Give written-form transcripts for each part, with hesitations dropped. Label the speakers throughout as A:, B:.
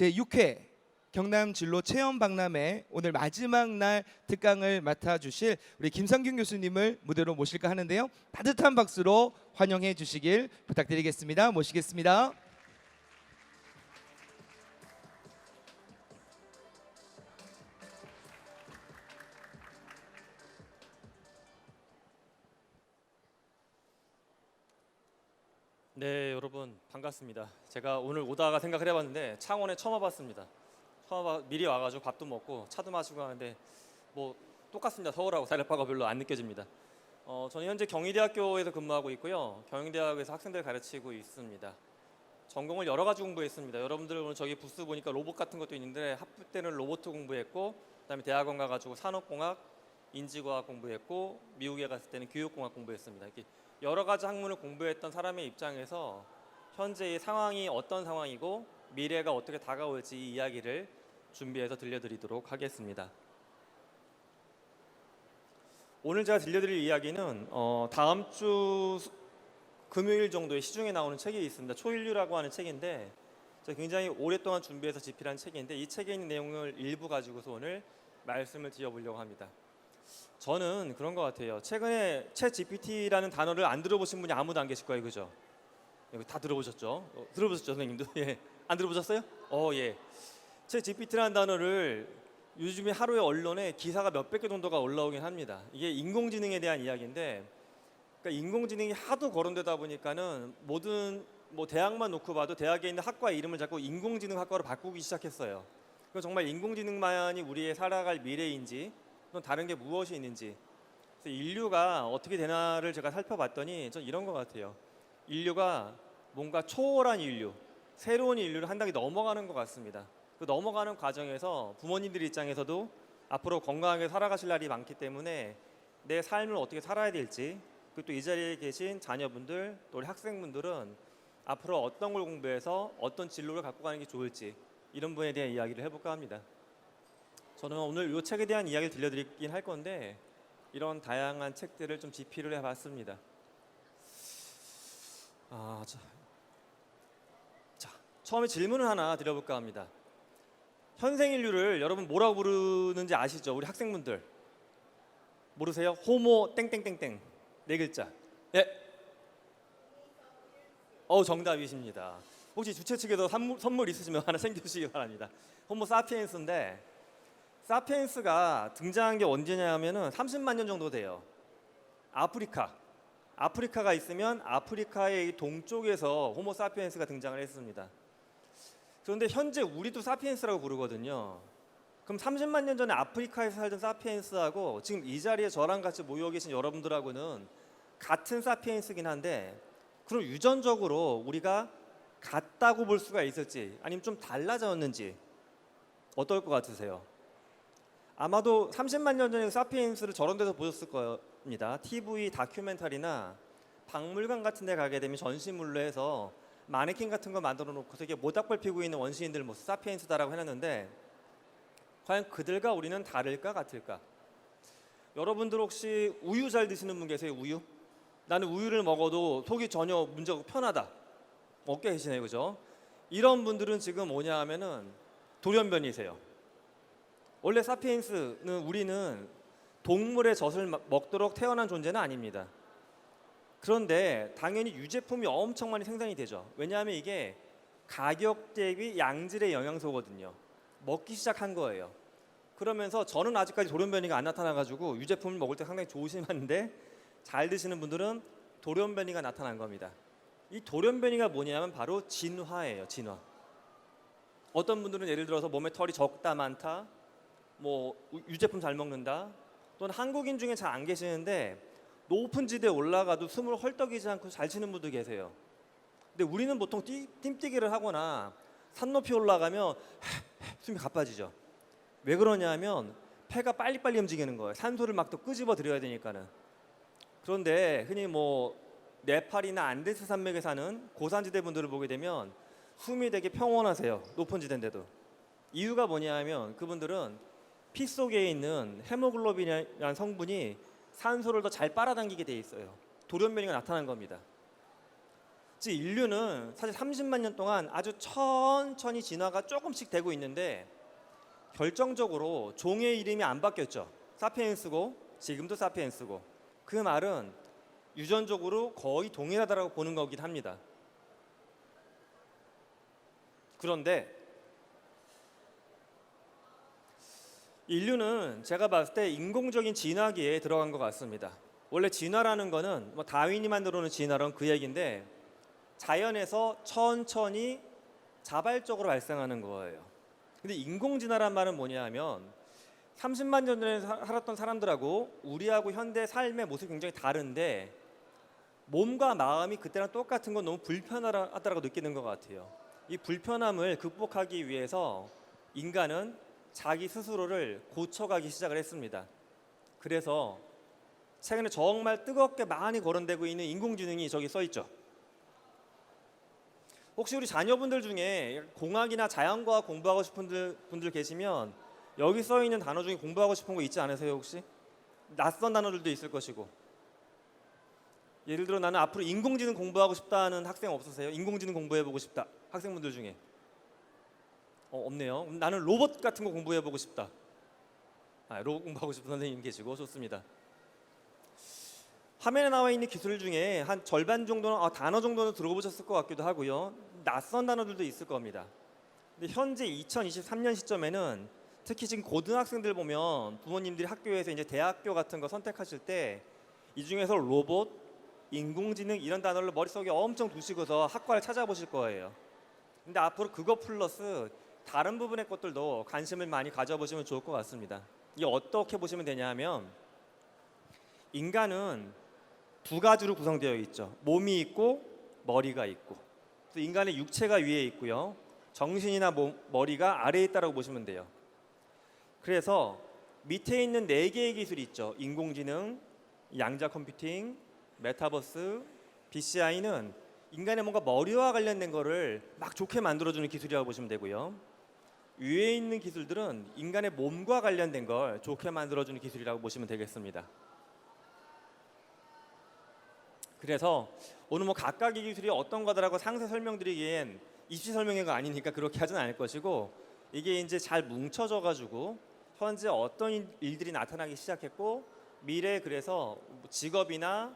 A: 제6회 경남 진로 체험 박람회 오늘 마지막 날 특강을 맡아주실 우리 김상균 교수님을 무대로 모실까 하는데요. 따뜻한 박수로 환영해 주시길 부탁드리겠습니다. 모시겠습니다.
B: 네, 여러분 반갑습니다. 제가 오늘 오다가 생각을 해봤는데 창원에 처음 와봤습니다. 미리 와가지고 밥도 먹고 차도 마시고 하는데 뭐 똑같습니다. 서울하고 다를 바가 별로 안 느껴집니다. 저는 현재 경희대학교에서 근무하고 있고요. 경희대학에서 학생들 가르치고 있습니다. 전공을 여러 가지 공부했습니다. 여러분들 오늘 저기 부스 보니까 로봇 같은 것도 있는데 학부 때는 로봇 공부했고, 그다음에 대학원 가가지고 산업공학, 인지과학 공부했고, 미국에 갔을 때는 교육공학 공부했습니다. 이렇게 여러 가지 학문을 공부했던 사람의 입장에서 현재의 상황이 어떤 상황이고 미래가 어떻게 다가올지 이 이야기를 준비해서 들려드리도록 하겠습니다. 오늘 제가 들려드릴 이야기는 다음 주 금요일 정도에 시중에 나오는 책이 있습니다. 초인류라고 하는 책인데 제가 굉장히 오랫동안 준비해서 집필한 책인데 이 책에 있는 내용을 일부 가지고서 오늘 말씀을 드려보려고 합니다. 저는 그런 것 같아요. 최근에 챗 GPT라는 단어를 안 들어보신 분이 아무도 안 계실 거예요, 그죠? 여기 다 들어보셨죠? 들어보셨죠, 선생님도? 예. 안 들어보셨어요? 예. 챗 GPT라는 단어를 요즘에 하루에 언론에 기사가 몇백 개 정도가 올라오긴 합니다. 이게 인공지능에 대한 이야기인데, 그러니까 인공지능이 하도 거론되다 보니까는 모든 대학만 놓고 봐도 대학에 있는 학과 이름을 자꾸 인공지능 학과로 바꾸기 시작했어요. 그럼 정말 인공지능만이 우리의 살아갈 미래인지 또 다른 게 무엇이 있는지, 그래서 인류가 어떻게 되나를 제가 살펴봤더니 전 이런 것 같아요. 인류가 뭔가 초월한 인류, 새로운 인류를 한 단계 넘어가는 것 같습니다. 그 넘어가는 과정에서 부모님들 입장에서도 앞으로 건강하게 살아가실 날이 많기 때문에 내 삶을 어떻게 살아야 될지, 그리고 또 이 자리에 계신 자녀분들, 또 우리 학생분들은 앞으로 어떤 걸 공부해서 어떤 진로를 갖고 가는 게 좋을지, 이런 부분에 대한 이야기를 해볼까 합니다. 저는 오늘 이 책에 대한 이야기를 들려드리긴 할 건데 이런 다양한 책들을 좀 집필을 해봤습니다. 처음에 질문을 하나 드려볼까 합니다. 현생 인류를 여러분 뭐라고 부르는지 아시죠? 우리 학생분들 모르세요? 호모 땡땡땡땡 네 글자. 예. 정답이십니다. 혹시 주최 측에서 선물 있으시면 하나 챙겨주시기 바랍니다. 호모 사피엔스인데, 사피엔스가 등장한 게 언제냐 하면은 30만 년 정도 돼요. 아프리카가 있으면 아프리카의 동쪽에서 호모 사피엔스가 등장을 했습니다. 그런데 현재 우리도 사피엔스라고 부르거든요. 그럼 30만 년 전에 아프리카에서 살던 사피엔스하고 지금 이 자리에 저랑 같이 모여 계신 여러분들하고는 같은 사피엔스긴 한데, 그럼 유전적으로 우리가 같다고 볼 수가 있을지 아니면 좀 달라졌는지 어떨 것 같으세요? 아마도 30만 년 전에 사피엔스를 저런 데서 보셨을 겁니다. TV 다큐멘터리나 박물관 같은 데 가게 되면 전시물로 해서 마네킹 같은 거 만들어 놓고 되게 모닥불 피고 있는 원시인들 모습 사피엔스다라고 해놨는데, 과연 그들과 우리는 다를까 같을까? 여러분들 혹시 우유 잘 드시는 분 계세요? 우유? 나는 우유를 먹어도 속이 전혀 문제 없고 편하다. 없게 계시네요, 그죠? 이런 분들은 지금 뭐냐 하면은 돌연변이세요. 원래 사피엔스는 우리는 동물의 젖을 먹도록 태어난 존재는 아닙니다. 그런데 당연히 유제품이 엄청 많이 생산이 되죠. 왜냐하면 이게 가격 대비 양질의 영양소거든요. 먹기 시작한 거예요. 그러면서 저는 아직까지 돌연변이가 안 나타나가지고 유제품을 먹을 때 상당히 조심하는데, 잘 드시는 분들은 돌연변이가 나타난 겁니다. 이 돌연변이가 뭐냐면 바로 진화예요. 진화. 어떤 분들은 예를 들어서 몸에 털이 적다 많다, 유제품 잘 먹는다, 또는 한국인 중에 잘 안 계시는데 높은 지대에 올라가도 숨을 헐떡이지 않고 잘 쉬는 분도 계세요. 근데 우리는 보통 띵뛰기를 하거나 산 높이 올라가면 숨이 가빠지죠. 왜 그러냐면 폐가 빨리빨리 움직이는 거예요. 산소를 막 더 끄집어 들여야 되니까는. 그런데 흔히 네팔이나 안데스 산맥에 사는 고산지대 분들을 보게 되면 숨이 되게 평온하세요. 높은 지대인데도. 이유가 뭐냐면 그분들은 피 속에 있는 헤모글로빈이라는 성분이 산소를 더 잘 빨아당기게 돼 있어요. 돌연변이가 나타난 겁니다. 즉 인류는 사실 30만 년 동안 아주 천천히 진화가 조금씩 되고 있는데 결정적으로 종의 이름이 안 바뀌었죠. 사피엔스고 지금도 사피엔스고. 그 말은 유전적으로 거의 동일하다고 보는 거긴 합니다. 그런데 인류는 제가 봤을 때 인공적인 진화기에 들어간 것 같습니다. 원래 진화라는 거는 뭐 다윈이 만들어 놓은 진화론 그 얘기인데 자연에서 천천히 자발적으로 발생하는 거예요. 근데 인공진화란 말은 뭐냐 하면 30만 년 전에 살았던 사람들하고 우리하고 현대 삶의 모습이 굉장히 다른데 몸과 마음이 그때랑 똑같은 건 너무 불편하다고 느끼는 것 같아요. 이 불편함을 극복하기 위해서 인간은 자기 스스로를 고쳐가기 시작을 했습니다. 그래서 최근에 정말 뜨겁게 많이 거론되고 있는 인공지능이 저기 써 있죠. 혹시 우리 자녀분들 중에 공학이나 자연과학 공부하고 싶은 분들 계시면 여기 써 있는 단어 중에 공부하고 싶은 거 있지 않으세요 혹시? 낯선 단어들도 있을 것이고. 예를 들어 나는 앞으로 인공지능 공부하고 싶다는 학생 없으세요? 인공지능 공부해보고 싶다 학생분들 중에. 없네요. 나는 로봇 같은 거 공부해보고 싶다. 로봇 공부하고 싶은 선생님 계시고 좋습니다. 화면에 나와 있는 기술 중에 한 절반 정도는 단어 정도는 들어보셨을 것 같기도 하고요. 낯선 단어들도 있을 겁니다. 근데 현재 2023년 시점에는 특히 지금 고등학생들 보면 부모님들이 학교에서 이제 대학교 같은 거 선택하실 때 이 중에서 로봇, 인공지능 이런 단어를 머릿속에 엄청 두시고서 학과를 찾아보실 거예요. 근데 앞으로 그거 플러스 다른 부분의 것들도 관심을 많이 가져보시면 좋을 것 같습니다. 이게 어떻게 보시면 되냐 하면 인간은 두 가지로 구성되어 있죠. 몸이 있고 머리가 있고. 그래서 인간의 육체가 위에 있고요. 정신이나 머리가 아래에 있다고 보시면 돼요. 그래서 밑에 있는 네 개의 기술이 있죠. 인공지능, 양자 컴퓨팅, 메타버스, BCI는 인간의 뭔가 머리와 관련된 거를 막 좋게 만들어주는 기술이라고 보시면 되고요. 위에 있는 기술들은 인간의 몸과 관련된 걸 좋게 만들어주는 기술이라고 보시면 되겠습니다. 그래서 오늘 뭐 각각의 기술이 어떤 거더라고 상세 설명드리기엔 입시 설명회가 아니니까 그렇게 하진 않을 것이고 이게 이제 잘 뭉쳐져 가지고 현재 어떤 일들이 나타나기 시작했고 미래에 그래서 직업이나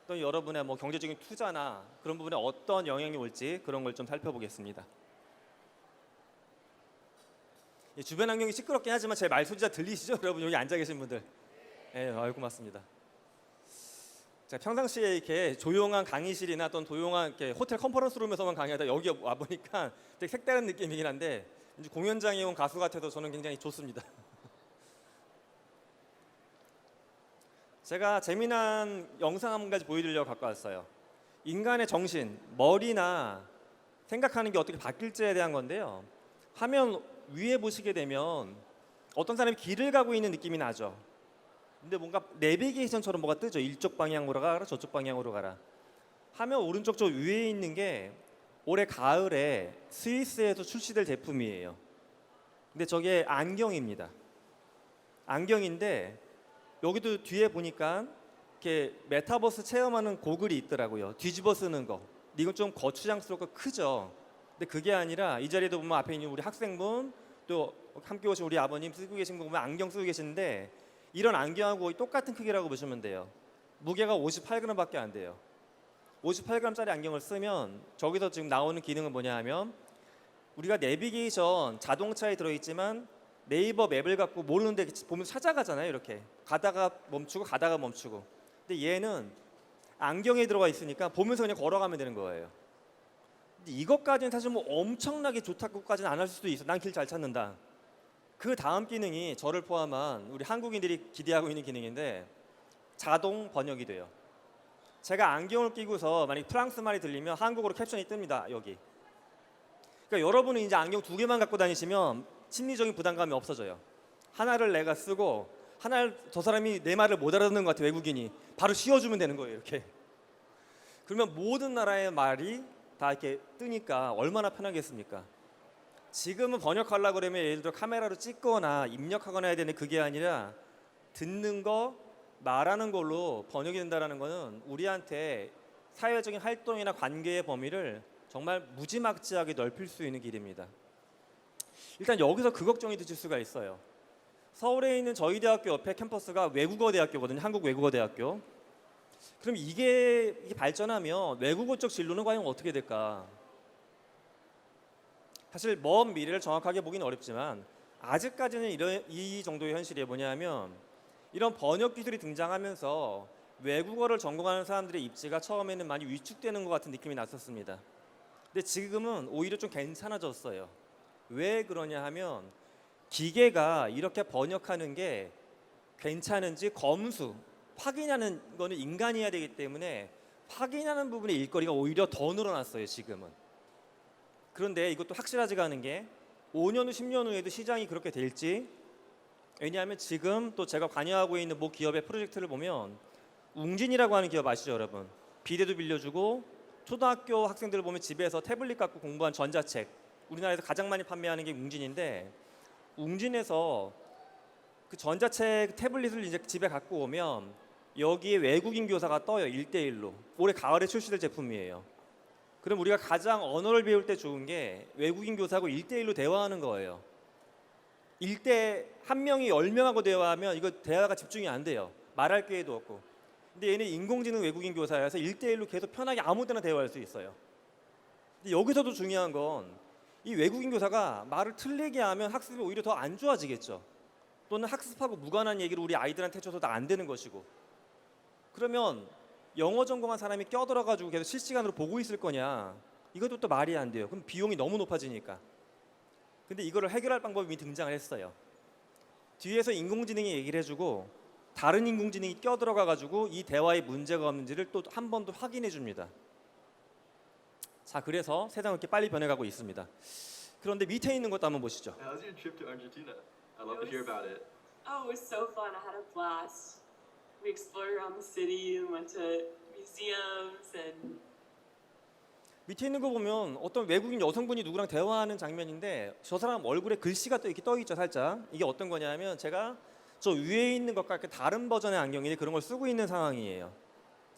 B: 또 여러분의 뭐 경제적인 투자나 그런 부분에 어떤 영향이 올지 그런 걸 좀 살펴보겠습니다. 주변 환경이 시끄럽긴 하지만 제 말소리가 들리시죠? 여러분 여기 앉아 계신 분들. 고맙습니다. 제가 평상시에 이렇게 조용한 강의실이나 또는 조용한 이렇게 호텔 컨퍼런스룸에서만 강의하다 여기 와 보니까 되게 색다른 느낌이긴 한데 이제 공연장에 온 가수 같아서 저는 굉장히 좋습니다. 제가 재미난 영상 한 가지 보여드리려고 갖고 왔어요. 인간의 정신, 머리나 생각하는 게 어떻게 바뀔지에 대한 건데요. 화면 위에 보시게 되면 어떤 사람이 길을 가고 있는 느낌이 나죠. 근데 뭔가 내비게이션처럼 뭐가 뜨죠. 이쪽 방향으로 가라, 저쪽 방향으로 가라. 화면 오른쪽 저 위에 있는 게 올해 가을에 스위스에서 출시될 제품이에요. 근데 저게 안경입니다. 안경인데 여기도 뒤에 보니까 이렇게 메타버스 체험하는 고글이 있더라고요. 뒤집어 쓰는 거. 근데 이건 좀 거추장스럽고 크죠. 근데 그게 아니라 이 자리에도 보면 앞에 있는 우리 학생분 또 함께 오신 우리 아버님 쓰고 계신 거 보면 안경 쓰고 계시는데 이런 안경하고 똑같은 크기라고 보시면 돼요. 무게가 58g밖에 안 돼요. 58g짜리 안경을 쓰면 저기서 지금 나오는 기능은 뭐냐 하면 우리가 내비게이션 자동차에 들어있지만 네이버 맵을 갖고 모르는데 보면 찾아가잖아요. 이렇게 가다가 멈추고 가다가 멈추고. 근데 얘는 안경에 들어가 있으니까 보면서 그냥 걸어가면 되는 거예요. 근데 이것까지는 사실 뭐 엄청나게 좋다고까지는 안 할 수도 있어. 난 길 잘 찾는다. 그 다음 기능이 저를 포함한 우리 한국인들이 기대하고 있는 기능인데 자동 번역이 돼요. 제가 안경을 끼고서 만약 프랑스 말이 들리면 한국어로 캡션이 뜹니다. 여기. 그러니까 여러분은 이제 안경 두 개만 갖고 다니시면 심리적인 부담감이 없어져요. 하나를 내가 쓰고 하나를 저 사람이 내 말을 못 알아듣는 것 같아 외국인이 바로 씌워주면 되는 거예요. 이렇게. 그러면 모든 나라의 말이 다 이렇게 뜨니까 얼마나 편하겠습니까? 지금은 번역하려고 그러면 예를 들어 카메라로 찍거나 입력하거나 해야 되는 그게 아니라 듣는 거 말하는 걸로 번역이 된다는 거는 우리한테 사회적인 활동이나 관계의 범위를 정말 무지막지하게 넓힐 수 있는 길입니다. 일단 여기서 그 걱정이 드실 수가 있어요. 서울에 있는 저희 대학교 옆에 캠퍼스가 외국어 대학교거든요. 한국 외국어 대학교. 그럼 이게 발전하면 외국어 쪽 진로는 과연 어떻게 될까? 사실 먼 미래를 정확하게 보기는 어렵지만 아직까지는 이 정도의 현실이 뭐냐면 이런 번역 기술이 등장하면서 외국어를 전공하는 사람들의 입지가 처음에는 많이 위축되는 것 같은 느낌이 났었습니다. 근데 지금은 오히려 좀 괜찮아졌어요. 왜 그러냐 하면 기계가 이렇게 번역하는 게 괜찮은지 검수, 확인하는 거는 인간이 해야 되기 때문에 확인하는 부분의 일거리가 오히려 더 늘어났어요, 지금은. 그런데 이것도 확실하지가 않은 게 5년 후, 10년 후에도 시장이 그렇게 될지, 왜냐하면 지금 또 제가 관여하고 있는 모 기업의 프로젝트를 보면 웅진이라고 하는 기업 아시죠, 여러분? 비대도 빌려주고 초등학교 학생들을 보면 집에서 태블릿 갖고 공부한 전자책, 우리나라에서 가장 많이 판매하는 게 웅진인데, 웅진에서 그 전자책 태블릿을 이제 집에 갖고 오면 여기에 외국인 교사가 떠요. 1대1로. 올해 가을에 출시될 제품이에요. 그럼 우리가 가장 언어를 배울 때 좋은 게 외국인 교사하고 1대1로 대화하는 거예요. 한 명이 10명하고 대화하면 이거 대화가 집중이 안 돼요. 말할 기회도 없고. 근데 얘는 인공지능 외국인 교사여서 1대1로 계속 편하게 아무 데나 대화할 수 있어요. 근데 여기서도 중요한 건 이 외국인 교사가 말을 틀리게 하면 학습이 오히려 더 안 좋아지겠죠. 또는 학습하고 무관한 얘기를 우리 아이들한테 줘서도 안 되는 것이고. 그러면 영어 전공한 사람이 껴들어가지고 계속 실시간으로 보고 있을 거냐? 이것도 또 말이 안 돼요. 그럼 비용이 너무 높아지니까. 근데 이거를 해결할 방법이 이미 등장을 했어요. 뒤에서 인공지능이 얘기를 해주고 다른 인공지능이 껴들어가가지고 이 대화에 문제가 없는지를 또 한 번 더 확인해 줍니다. 자, 그래서 세상은 이렇게 빨리 변해가고 있습니다. 그런데 밑에 있는 것도 한번 보시죠.
C: How's your trip to Argentina? I'd love to hear about it.
D: Oh, it was so fun. I had a blast. We explored around the city and went to museums and
B: 밑에 있는 거 보면 어떤 외국인 여성분이 누구랑 대화하는 장면인데 저 사람 얼굴에 글씨가 또 이렇게 떠 있죠, 살짝. 이게 어떤 거냐면 제가 저 위에 있는 것과 이렇게 다른 버전의 안경인데 그런 걸 쓰고 있는 상황이에요.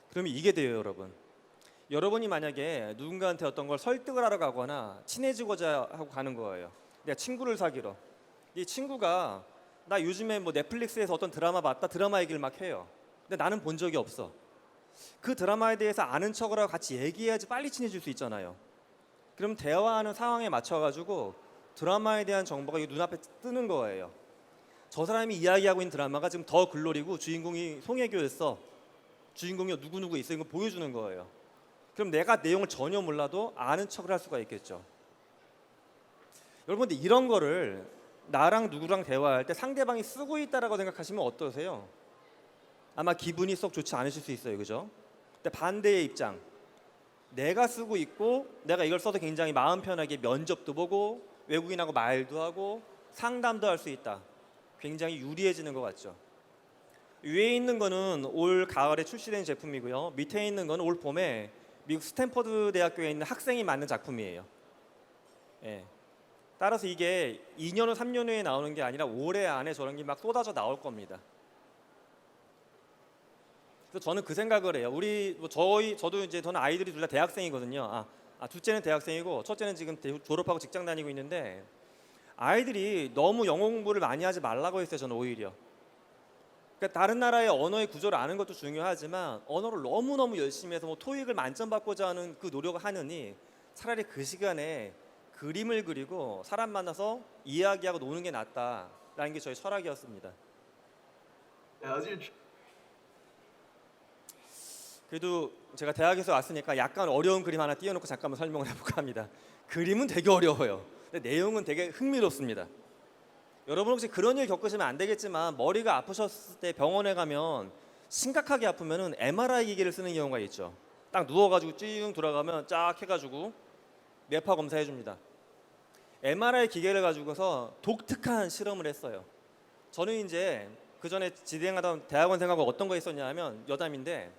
B: 그러면 이게 돼요, 여러분. 여러분이 만약에 누군가한테 어떤 걸 설득을 하러 가거나 친해지고자 하고 가는 거예요. 내가 친구를 사귀러. 이 친구가 나 요즘에 뭐 넷플릭스에서 어떤 드라마 봤다, 드라마 얘기를 막 해요. 근데 나는 본 적이 없어. 그 드라마에 대해서 아는 척을 하고 같이 얘기해야지 빨리 친해질 수 있잖아요. 그럼 대화하는 상황에 맞춰가지고 드라마에 대한 정보가 이 눈앞에 뜨는 거예요. 저 사람이 이야기하고 있는 드라마가 지금 더 글로리고 주인공이 송혜교였어. 주인공이 누구누구 있어. 이거 보여주는 거예요. 그럼 내가 내용을 전혀 몰라도 아는 척을 할 수가 있겠죠. 여러분들 이런 거를 나랑 누구랑 대화할 때 상대방이 쓰고 있다라고 생각하시면 어떠세요? 아마 기분이 썩 좋지 않으실 수 있어요, 그죠? 근데 반대의 입장, 내가 쓰고 있고 내가 이걸 써서 굉장히 마음 편하게 면접도 보고 외국인하고 말도 하고 상담도 할 수 있다. 굉장히 유리해지는 것 같죠. 위에 있는 거는 올 가을에 출시된 제품이고요. 밑에 있는 거는 올 봄에 미국 스탠퍼드 대학교에 있는 학생이 만든 작품이에요. 예. 따라서 이게 2년 후, 3년 후에 나오는 게 아니라 올해 안에 저런 게 막 쏟아져 나올 겁니다. 그래서 저는 그 생각을 해요. 저도 이제 저는 아이들이 둘 다 대학생이거든요. 둘째는 대학생이고 첫째는 지금 졸업하고 직장 다니고 있는데 아이들이 너무 영어 공부를 많이 하지 말라고 했어요. 저는 오히려. 그러니까 다른 나라의 언어의 구조를 아는 것도 중요하지만 언어를 너무너무 열심히 해서 뭐 토익을 만점 받고자 하는 그 노력을 하느니 차라리 그 시간에 그림을 그리고 사람 만나서 이야기하고 노는 게 낫다라는 게 저희 철학이었습니다.
C: How's your trip?
B: 그래도 제가 대학에서 왔으니까 약간 어려운 그림 하나 띄워놓고 잠깐만 설명을 해볼까 합니다. 그림은 되게 어려워요. 근데 내용은 되게 흥미롭습니다. 여러분 혹시 그런 일 겪으시면 안 되겠지만 머리가 아프셨을 때 병원에 가면 심각하게 아프면은 MRI 기계를 쓰는 경우가 있죠. 딱 누워가지고 쭉 돌아가면 쫙 해가지고 뇌파 검사해 줍니다. MRI 기계를 가지고서 독특한 실험을 했어요. 저는 이제 그 전에 진행하던 대학원생하고 어떤 거 있었냐면 여담인데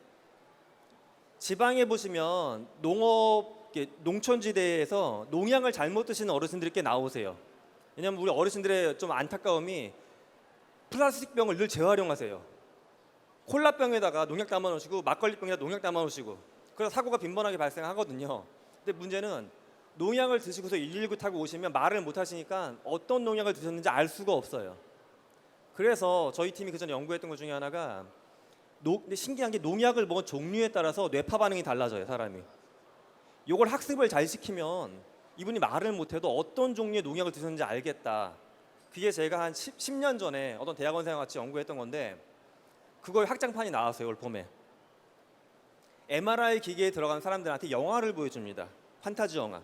B: 지방에 보시면 농촌지대에서 농약을 잘못 드시는 어르신들이 꽤 나오세요. 왜냐면 우리 어르신들의 좀 안타까움이 플라스틱 병을 늘 재활용하세요. 콜라병에다가 농약 담아 놓으시고 막걸리병에다 농약 담아 놓으시고 그래서 사고가 빈번하게 발생하거든요. 근데 문제는 농약을 드시고서 119 타고 오시면 말을 못 하시니까 어떤 농약을 드셨는지 알 수가 없어요. 그래서 저희 팀이 그전에 연구했던 것 중에 하나가 근데 신기한 게 농약을 먹은 종류에 따라서 뇌파 반응이 달라져요, 사람이. 요걸 학습을 잘 시키면 이분이 말을 못해도 어떤 종류의 농약을 드셨는지 알겠다. 그게 제가 한 10년 전에 어떤 대학원생과 같이 연구했던 건데 그거의 확장판이 나왔어요, 올 봄에. MRI 기계에 들어간 사람들한테 영화를 보여줍니다. 판타지 영화.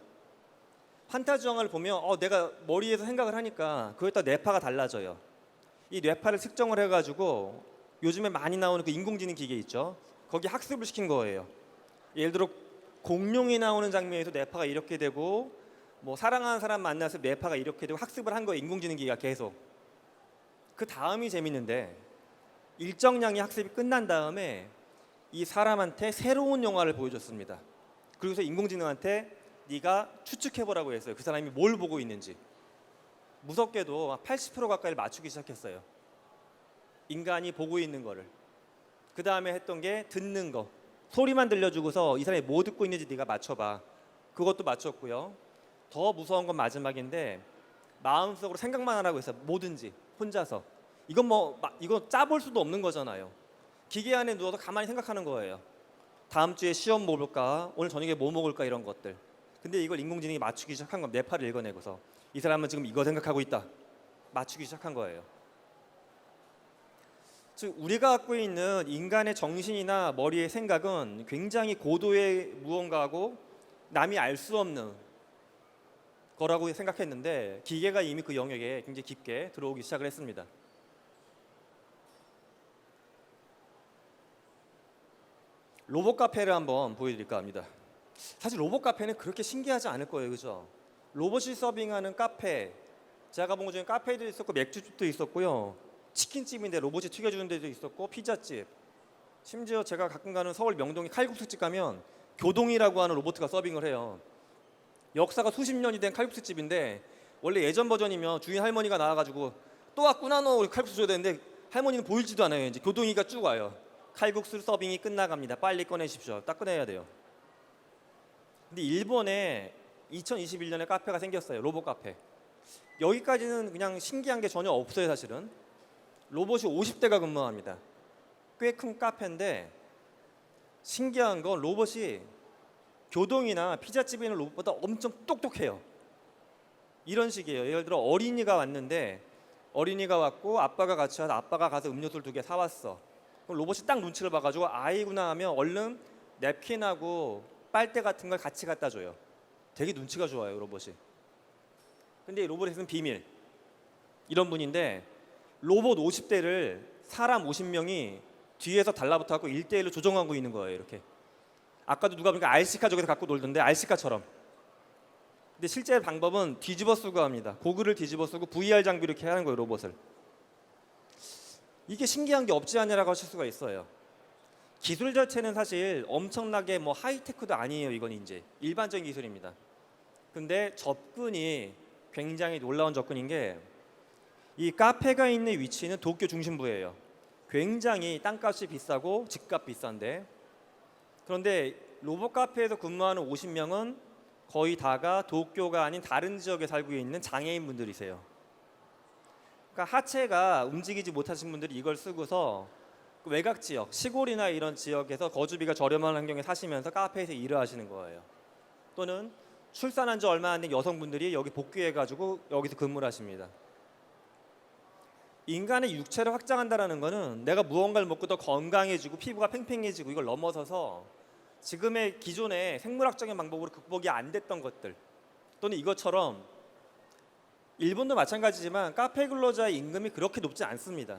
B: 판타지 영화를 보면 내가 머리에서 생각을 하니까 그거에 따라 뇌파가 달라져요. 이 뇌파를 측정을 해가지고 요즘에 많이 나오는 그 인공지능 기계 있죠. 거기 학습을 시킨 거예요. 예를 들어 공룡이 나오는 장면에서 뇌파가 이렇게 되고 뭐 사랑하는 사람 만나서 뇌파가 이렇게 되고 학습을 한 거예요. 인공지능 기계가 계속. 그 다음이 재밌는데 일정량의 학습이 끝난 다음에 이 사람한테 새로운 영화를 보여줬습니다. 그래서 인공지능한테 네가 추측해보라고 했어요. 그 사람이 뭘 보고 있는지. 무섭게도 80% 가까이를 맞추기 시작했어요. 인간이 보고 있는 거를. 그 다음에 했던 게 듣는 거. 소리만 들려주고서 이 사람이 뭐 듣고 있는지 네가 맞춰봐. 그것도 맞췄고요. 더 무서운 건 마지막인데 마음속으로 생각만 하라고 했어요. 뭐든지 혼자서. 이건 이거 짜볼 수도 없는 거잖아요. 기계 안에 누워서 가만히 생각하는 거예요. 다음 주에 시험 뭐 볼까? 오늘 저녁에 뭐 먹을까? 이런 것들. 근데 이걸 인공지능이 맞추기 시작한 건 뇌파를 읽어내고서 이 사람은 지금 이거 생각하고 있다. 맞추기 시작한 거예요. 즉 우리가 갖고 있는 인간의 정신이나 머리의 생각은 굉장히 고도의 무언가고 남이 알 수 없는 거라고 생각했는데 기계가 이미 그 영역에 굉장히 깊게 들어오기 시작을 했습니다. 로봇 카페를 한번 보여드릴까 합니다. 사실 로봇 카페는 그렇게 신기하지 않을 거예요, 그죠? 로봇이 서빙하는 카페, 제가 가본 것 중에 카페도 있었고 맥주집도 있었고요, 치킨집인데 로봇이 튀겨주는 데도 있었고 피자집, 심지어 제가 가끔 가는 서울 명동의 칼국수집 가면 교동이라고 하는 로봇가 서빙을 해요. 역사가 수십 년이 된 칼국수집인데 원래 예전 버전이면 주인 할머니가 나와가지고 또 왔구나 너 칼국수 줘야 되는데 할머니는 보이지도 않아요. 이제 교동이가 쭉 와요. 칼국수 서빙이 끝나갑니다. 빨리 꺼내십시오. 딱 꺼내야 돼요. 근데 일본에 2021년에 카페가 생겼어요. 로봇 카페. 여기까지는 그냥 신기한 게 전혀 없어요, 사실은. 로봇이 50대가 근무합니다. 꽤 큰 카페인데 신기한 건 로봇이 교동이나 피자집에 있는 로봇보다 엄청 똑똑해요. 이런 식이에요. 예를 들어 어린이가 왔는데 어린이가 왔고 아빠가 같이 와서 아빠가 가서 음료수를 2개 사왔어. 그럼 로봇이 딱 눈치를 봐가지고 아이구나 하면 얼른 냅킨하고 빨대 같은 걸 같이 갖다 줘요. 되게 눈치가 좋아요, 로봇이. 근데 이 로봇에서는 비밀. 이런 분인데 로봇 50대를 사람 50명이 뒤에서 달라붙어갖고 1대1로 조정하고 있는 거예요, 이렇게. 아까도 누가 보니까 RC카 저기서 갖고 놀던데 RC카처럼. 근데 실제 방법은 뒤집어 쓰고 합니다. 고글을 뒤집어 쓰고 VR 장비 이렇게 하는 거예요, 로봇을. 이게 신기한 게 없지 않냐라고 하실 수가 있어요. 기술 자체는 사실 엄청나게 하이테크도 아니에요. 이건 이제 일반적인 기술입니다. 근데 접근이 굉장히 놀라운 접근인 게 이 카페가 있는 위치는 도쿄 중심부예요. 굉장히 땅값이 비싸고 집값 비싼데 그런데 로봇 카페에서 근무하는 50명은 거의 다가 도쿄가 아닌 다른 지역에 살고 있는 장애인분들이세요. 그러니까 하체가 움직이지 못하신 분들이 이걸 쓰고서 외곽 지역, 시골이나 이런 지역에서 거주비가 저렴한 환경에 사시면서 카페에서 일을 하시는 거예요. 또는 출산한 지 얼마 안 된 여성분들이 여기 복귀해가지고 여기서 근무를 하십니다. 인간의 육체를 확장한다는 것은 내가 무언가를 먹고 더 건강해지고 피부가 팽팽해지고 이걸 넘어서서 지금의 기존의 생물학적인 방법으로 극복이 안 됐던 것들 또는 이것처럼 일본도 마찬가지지만 카페 근로자의 임금이 그렇게 높지 않습니다.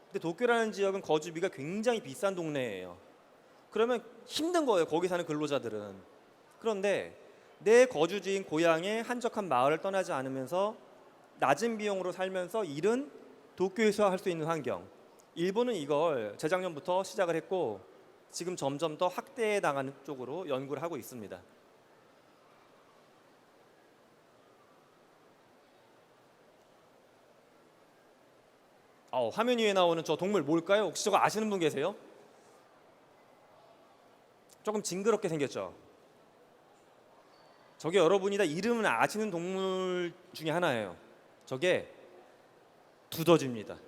B: 근데 도쿄라는 지역은 거주비가 굉장히 비싼 동네예요. 그러면 힘든 거예요, 거기 사는 근로자들은. 그런데 내 거주지인 고향의 한적한 마을을 떠나지 않으면서 낮은 비용으로 살면서 일은 도쿄에서 할 수 있는 환경. 일본은 이걸 재작년부터 시작을 했고 지금 점점 더 확대해 나가는 쪽으로 연구를 하고 있습니다. 화면 위에 나오는 저 동물 뭘까요? 혹시 저거 아시는 분 계세요? 조금 징그럽게 생겼죠. 저게 여러분이 다 이름은 아시는 동물 중에 하나예요. 저게 두더지입니다.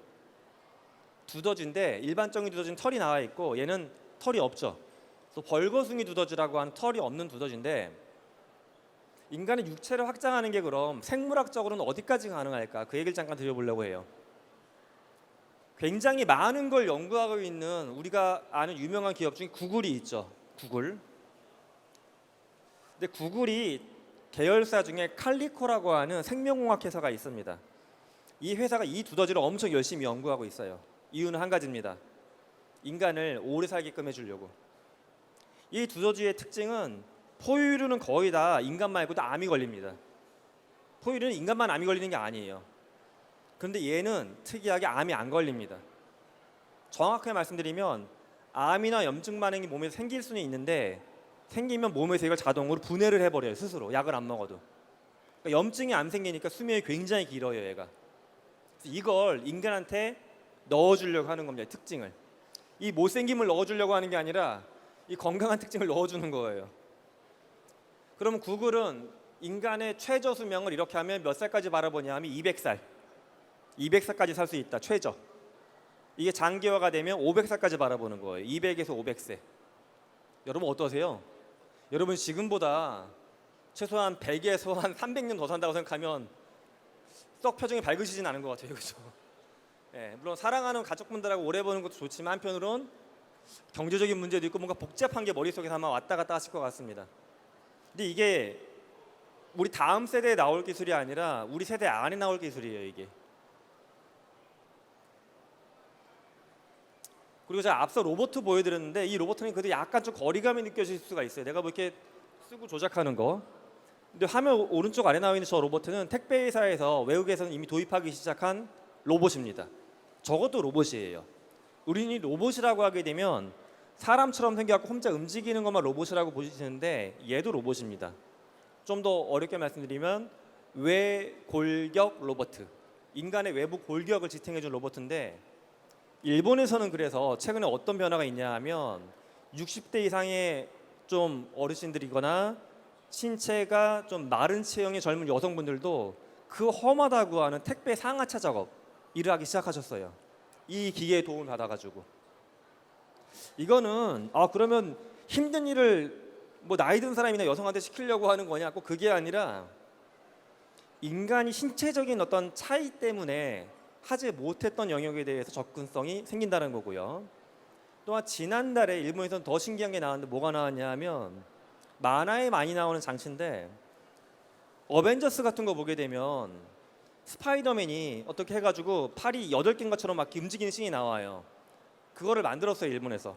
B: 두더지인데 일반적인 두더지는 털이 나와 있고 얘는 털이 없죠. 그래서 벌거숭이 두더지라고 하는 털이 없는 두더지인데 인간의 육체를 확장하는 게 그럼 생물학적으로는 어디까지 가능할까? 그 얘기를 잠깐 드려보려고 해요. 굉장히 많은 걸 연구하고 있는 우리가 아는 유명한 기업 중에 구글이 있죠. 구글. 근데 구글이 계열사 중에 칼리코라고 하는 생명공학 회사가 있습니다. 이 회사가 이 두더지를 엄청 열심히 연구하고 있어요. 이유는 한 가지입니다. 인간을 오래 살게끔 해주려고. 이 두더지의 특징은 포유류는 거의 다 인간 말고도 암이 걸립니다. 포유류는 인간만 암이 걸리는 게 아니에요. 그런데 얘는 특이하게 암이 안 걸립니다. 정확하게 말씀드리면 암이나 염증 반응이 몸에 생길 수는 있는데 생기면 몸에서 이걸 자동으로 분해를 해버려요. 스스로 약을 안 먹어도. 그러니까 염증이 안 생기니까 수명이 굉장히 길어요. 얘가. 그래서 이걸 인간한테 넣어주려고 하는 겁니다. 특징을. 이 못생김을 넣어주려고 하는 게 아니라 이 건강한 특징을 넣어주는 거예요. 그러면 구글은 인간의 최저 수명을 이렇게 하면 몇 살까지 바라보냐 하면 200살. 200살까지 살 수 있다. 최저. 이게 장기화가 되면 500살까지 바라보는 거예요. 200에서 500세. 여러분 어떠세요? 여러분 지금보다 최소한 100에서 한 300년 더 산다고 생각하면 썩 표정이 밝으시진 않은 것 같아요. 그렇죠? 네, 물론 사랑하는 가족분들하고 오래 보는 것도 좋지만 한편으론 경제적인 문제도 있고 뭔가 복잡한 게 머릿속에서 아마 왔다 갔다 하실 것 같습니다. 근데 이게 우리 다음 세대에 나올 기술이 아니라 우리 세대 안에 나올 기술이에요. 이게. 그리고 제가 앞서 로봇 보여드렸는데 이 로봇은 그래도 약간 좀 거리감이 느껴질 수가 있어요. 내가 뭐 이렇게 쓰고 조작하는 거. 근데 화면 오른쪽 아래 나와 있는 저 로봇은 택배 회사에서 외국에서는 이미 도입하기 시작한 로봇입니다. 저것도 로봇이에요. 우리는 이 로봇이라고 하게 되면 사람처럼 생겨갖고 혼자 움직이는 것만 로봇이라고 보시는데 얘도 로봇입니다. 좀 더 어렵게 말씀드리면 외골격 로봇. 인간의 외부 골격을 지탱해준 로봇인데 일본에서는 그래서 최근에 어떤 변화가 있냐 하면 60대 이상의 좀 어르신들이거나 신체가 좀 마른 체형의 젊은 여성분들도 그 험하다고 하는 택배 상하차 작업 일을 하기 시작하셨어요. 이 기계의 도움을 받아가지고. 이거는 그러면 힘든 일을 뭐 나이 든 사람이나 여성한테 시키려고 하는 거냐? 꼭 그게 아니라 인간이 신체적인 어떤 차이 때문에 하지 못했던 영역에 대해서 접근성이 생긴다는 거고요. 또한 지난달에 일본에서는 더 신기한 게 나왔는데 뭐가 나왔냐 하면 만화에 많이 나오는 장치인데 어벤져스 같은 거 보게 되면 스파이더맨이 어떻게 해가지고 팔이 8개인 것처럼 막 움직이는 씬이 나와요. 그거를 만들었어요. 일본에서.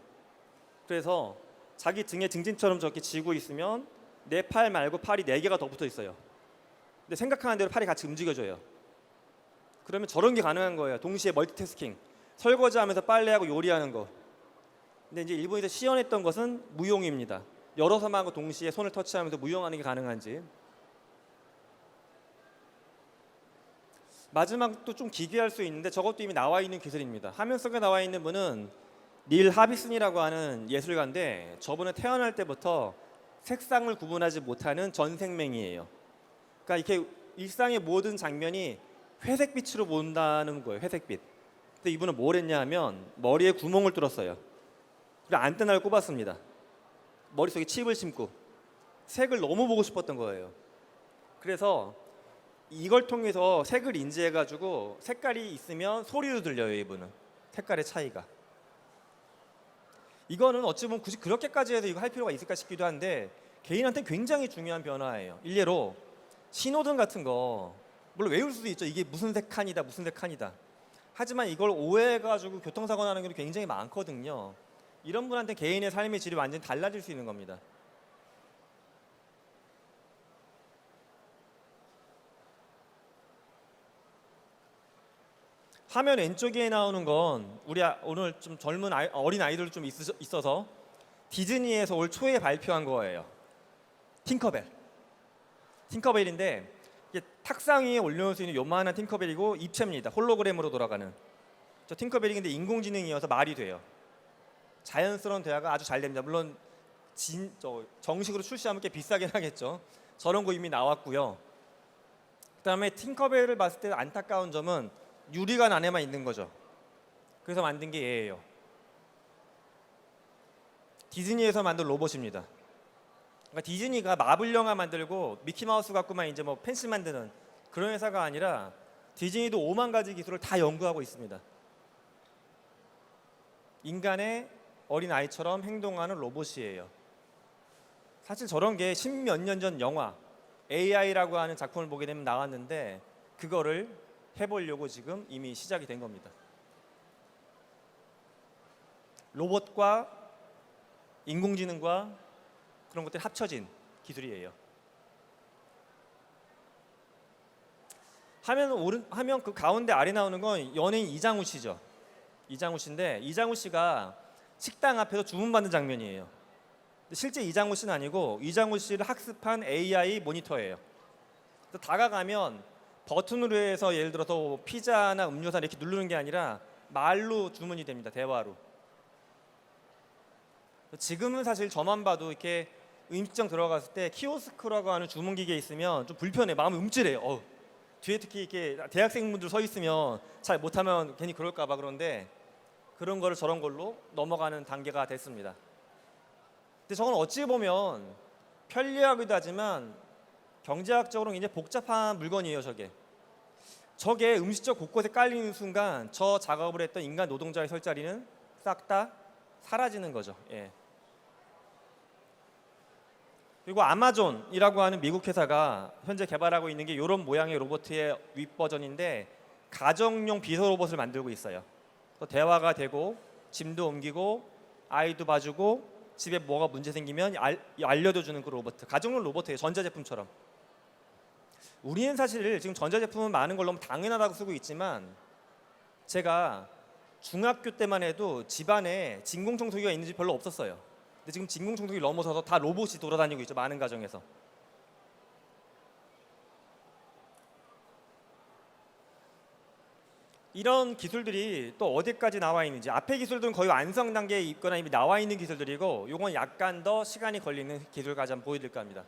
B: 그래서 자기 등에 등진처럼 저렇게 쥐고 있으면 내 팔 말고 팔이 4개가 더 붙어 있어요. 근데 생각하는 대로 팔이 같이 움직여져요. 그러면 저런 게 가능한 거예요. 동시에 멀티태스킹. 설거지하면서 빨래하고 요리하는 거. 근데 이제 일본에서 시연했던 것은 무용입니다. 여러 사람하고 동시에 손을 터치하면서 무용하는 게 가능한지. 마지막도 좀 기괴할 수 있는데 저것도 이미 나와 있는 기술입니다. 화면 속에 나와 있는 분은 닐 하비슨이라고 하는 예술가인데 저분은 태어날 때부터 색상을 구분하지 못하는 전생맹이에요. 그러니까 이렇게 일상의 모든 장면이 회색빛으로 본다는 거예요. 회색빛. 근데 이분은 뭘 했냐 하면 머리에 구멍을 뚫었어요. 그리고 안테나를 꼽았습니다. 머릿속에 칩을 심고 색을 너무 보고 싶었던 거예요. 그래서 이걸 통해서 색을 인지해가지고 색깔이 있으면 소리로 들려요. 이분은 색깔의 차이가. 이거는 어찌 보면 굳이 그렇게까지 해서 이거 할 필요가 있을까 싶기도 한데 개인한테 굉장히 중요한 변화예요. 일례로 신호등 같은 거 물론 외울 수도 있죠. 이게 무슨 색 칸이다 무슨 색 칸이다. 하지만 이걸 오해해가지고 교통사고 나는 경우도 굉장히 많거든요. 이런 분한테 개인의 삶의 질이 완전히 달라질 수 있는 겁니다. 화면 왼쪽에 나오는 건 우리 오늘 좀 젊은 어린 아이들 좀 있어서 디즈니에서 올 초에 발표한 거예요. 팅커벨. 팅커벨인데 이게 탁상 위에 올려놓을 수 있는 요만한 팅커벨이고 입체입니다. 홀로그램으로 돌아가는. 저 팅커벨이 근데 인공지능이어서 말이 돼요. 자연스러운 대화가 아주 잘 됩니다. 물론 정식으로 출시하면 꽤 비싸긴 하겠죠. 저런 거 이미 나왔고요. 그다음에 팅커벨을 봤을 때 안타까운 점은 유리관 안에만 있는 거죠. 그래서 만든 게 얘예요. 디즈니에서 만든 로봇입니다. 그러니까 디즈니가 마블 영화 만들고 미키마우스 갖고만 이제 뭐 펜슬 만드는 그런 회사가 아니라 디즈니도 5만 가지 기술을 다 연구하고 있습니다. 인간의 어린 아이처럼 행동하는 로봇이에요. 사실 저런 게 십몇 년 전 영화 AI라고 하는 작품을 보게 되면 나왔는데 그거를 해보려고 지금 이미 시작이 된 겁니다. 로봇과 인공지능과 그런 것들이 합쳐진 기술이에요. 화면 그 가운데 아래 나오는 건 연예인 이장우 씨죠. 이장우 씨인데 이장우 씨가 식당 앞에서 주문받는 장면이에요. 실제 이장우 씨는 아니고 이장우 씨를 학습한 AI 모니터예요. 다가가면 버튼으로 해서 예를 들어서 피자나 음료수 이렇게 누르는 게 아니라 말로 주문이 됩니다. 대화로. 지금은 사실 저만 봐도 이렇게 음식점 들어갔을 때 키오스크라고 하는 주문기계 있으면 좀 불편해. 마음이 움찔해요. 뒤에 특히 이렇게 대학생분들 서 있으면 잘 못하면 괜히 그럴까 봐. 그런데 그런 거를 저런 걸로 넘어가는 단계가 됐습니다. 근데 저건 어찌 보면 편리하기도 하지만 경제학적으로 굉장히 복잡한 물건이에요. 저게 음식점 곳곳에 깔리는 순간 저 작업을 했던 인간 노동자의 설 자리는 싹 다 사라지는 거죠. 예. 그리고 아마존이라고 하는 미국 회사가 현재 개발하고 있는 게 이런 모양의 로봇의 윗버전인데 가정용 비서 로봇을 만들고 있어요. 대화가 되고 짐도 옮기고 아이도 봐주고 집에 뭐가 문제 생기면 알려줘주는 그 로봇. 가정용 로봇이에요. 전자제품처럼. 우리는 사실 지금 전자제품은 많은 걸 너무 당연하다고 쓰고 있지만 제가 중학교 때만 해도 집안에 진공청소기가 있는 집 별로 없었어요. 근데 지금 진공청소기 넘어서서 다 로봇이 돌아다니고 있죠. 많은 가정에서. 이런 기술들이 또 어디까지 나와 있는지, 앞의 기술들은 거의 완성 단계에 있거나 이미 나와 있는 기술들이고 이건 약간 더 시간이 걸리는 기술까지 한번 보여드릴까 합니다.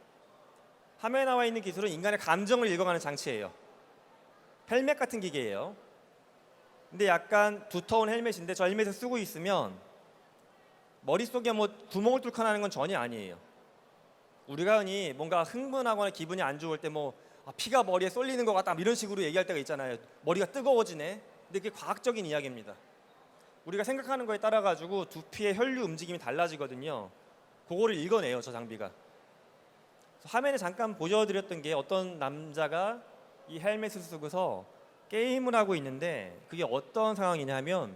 B: 화면에 나와 있는 기술은 인간의 감정을 읽어가는 장치예요. 헬멧 같은 기계예요. 근데 약간 두터운 헬멧인데 저 헬멧을 쓰고 있으면 머릿속에 뭐 구멍을 뚫고 나는 건 전혀 아니에요. 우리가 흔히 뭔가 흥분하거나 기분이 안 좋을 때 뭐 피가 머리에 쏠리는 것 같다 이런 식으로 얘기할 때가 있잖아요. 머리가 뜨거워지네. 근데 그게 과학적인 이야기입니다. 우리가 생각하는 거에 따라 가지고 두피의 혈류 움직임이 달라지거든요. 그거를 읽어내요. 저 장비가. 화면에 잠깐 보여드렸던 게 어떤 남자가 이 헬멧을 쓰고서 게임을 하고 있는데 그게 어떤 상황이냐면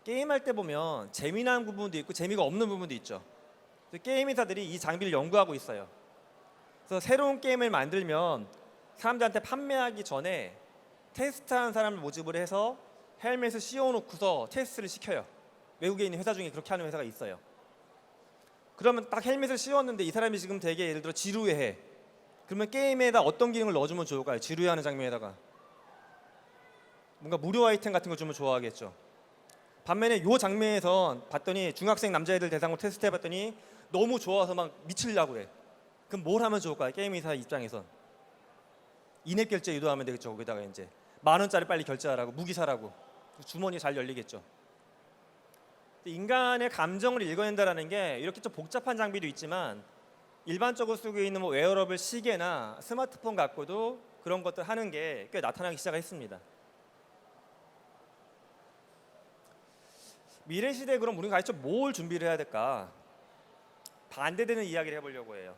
B: 게임할 때 보면 재미난 부분도 있고 재미가 없는 부분도 있죠. 게임 회사들이 이 장비를 연구하고 있어요. 그래서 새로운 게임을 만들면 사람들한테 판매하기 전에 테스트하는 사람을 모집을 해서 헬멧을 씌워놓고서 테스트를 시켜요. 외국에 있는 회사 중에 그렇게 하는 회사가 있어요. 그러면 딱 헬멧을 씌웠는데 이 사람이 지금 되게 예를 들어 지루해. 그러면 게임에다 어떤 기능을 넣어주면 좋을까요? 지루해하는 장면에다가 뭔가 무료 아이템 같은 거 주면 좋아하겠죠. 반면에 이 장면에서 봤더니 중학생 남자애들 대상으로 테스트해봤더니 너무 좋아서 막 미치려고 해. 그럼 뭘 하면 좋을까요? 게임 회사 입장에선 인앱 결제 유도하면 되겠죠. 거기다가 이제 10,000원짜리 빨리 결제하라고, 무기 사라고. 주머니 잘 열리겠죠. 인간의 감정을 읽어낸다라는 게 이렇게 좀 복잡한 장비도 있지만 일반적으로 쓰고 있는 뭐 웨어러블 시계나 스마트폰 갖고도 그런 것들 하는 게 꽤 나타나기 시작했습니다. 미래 시대에 그럼 우리가 가르쳐 뭘 준비를 해야 될까? 반대되는 이야기를 해보려고 해요.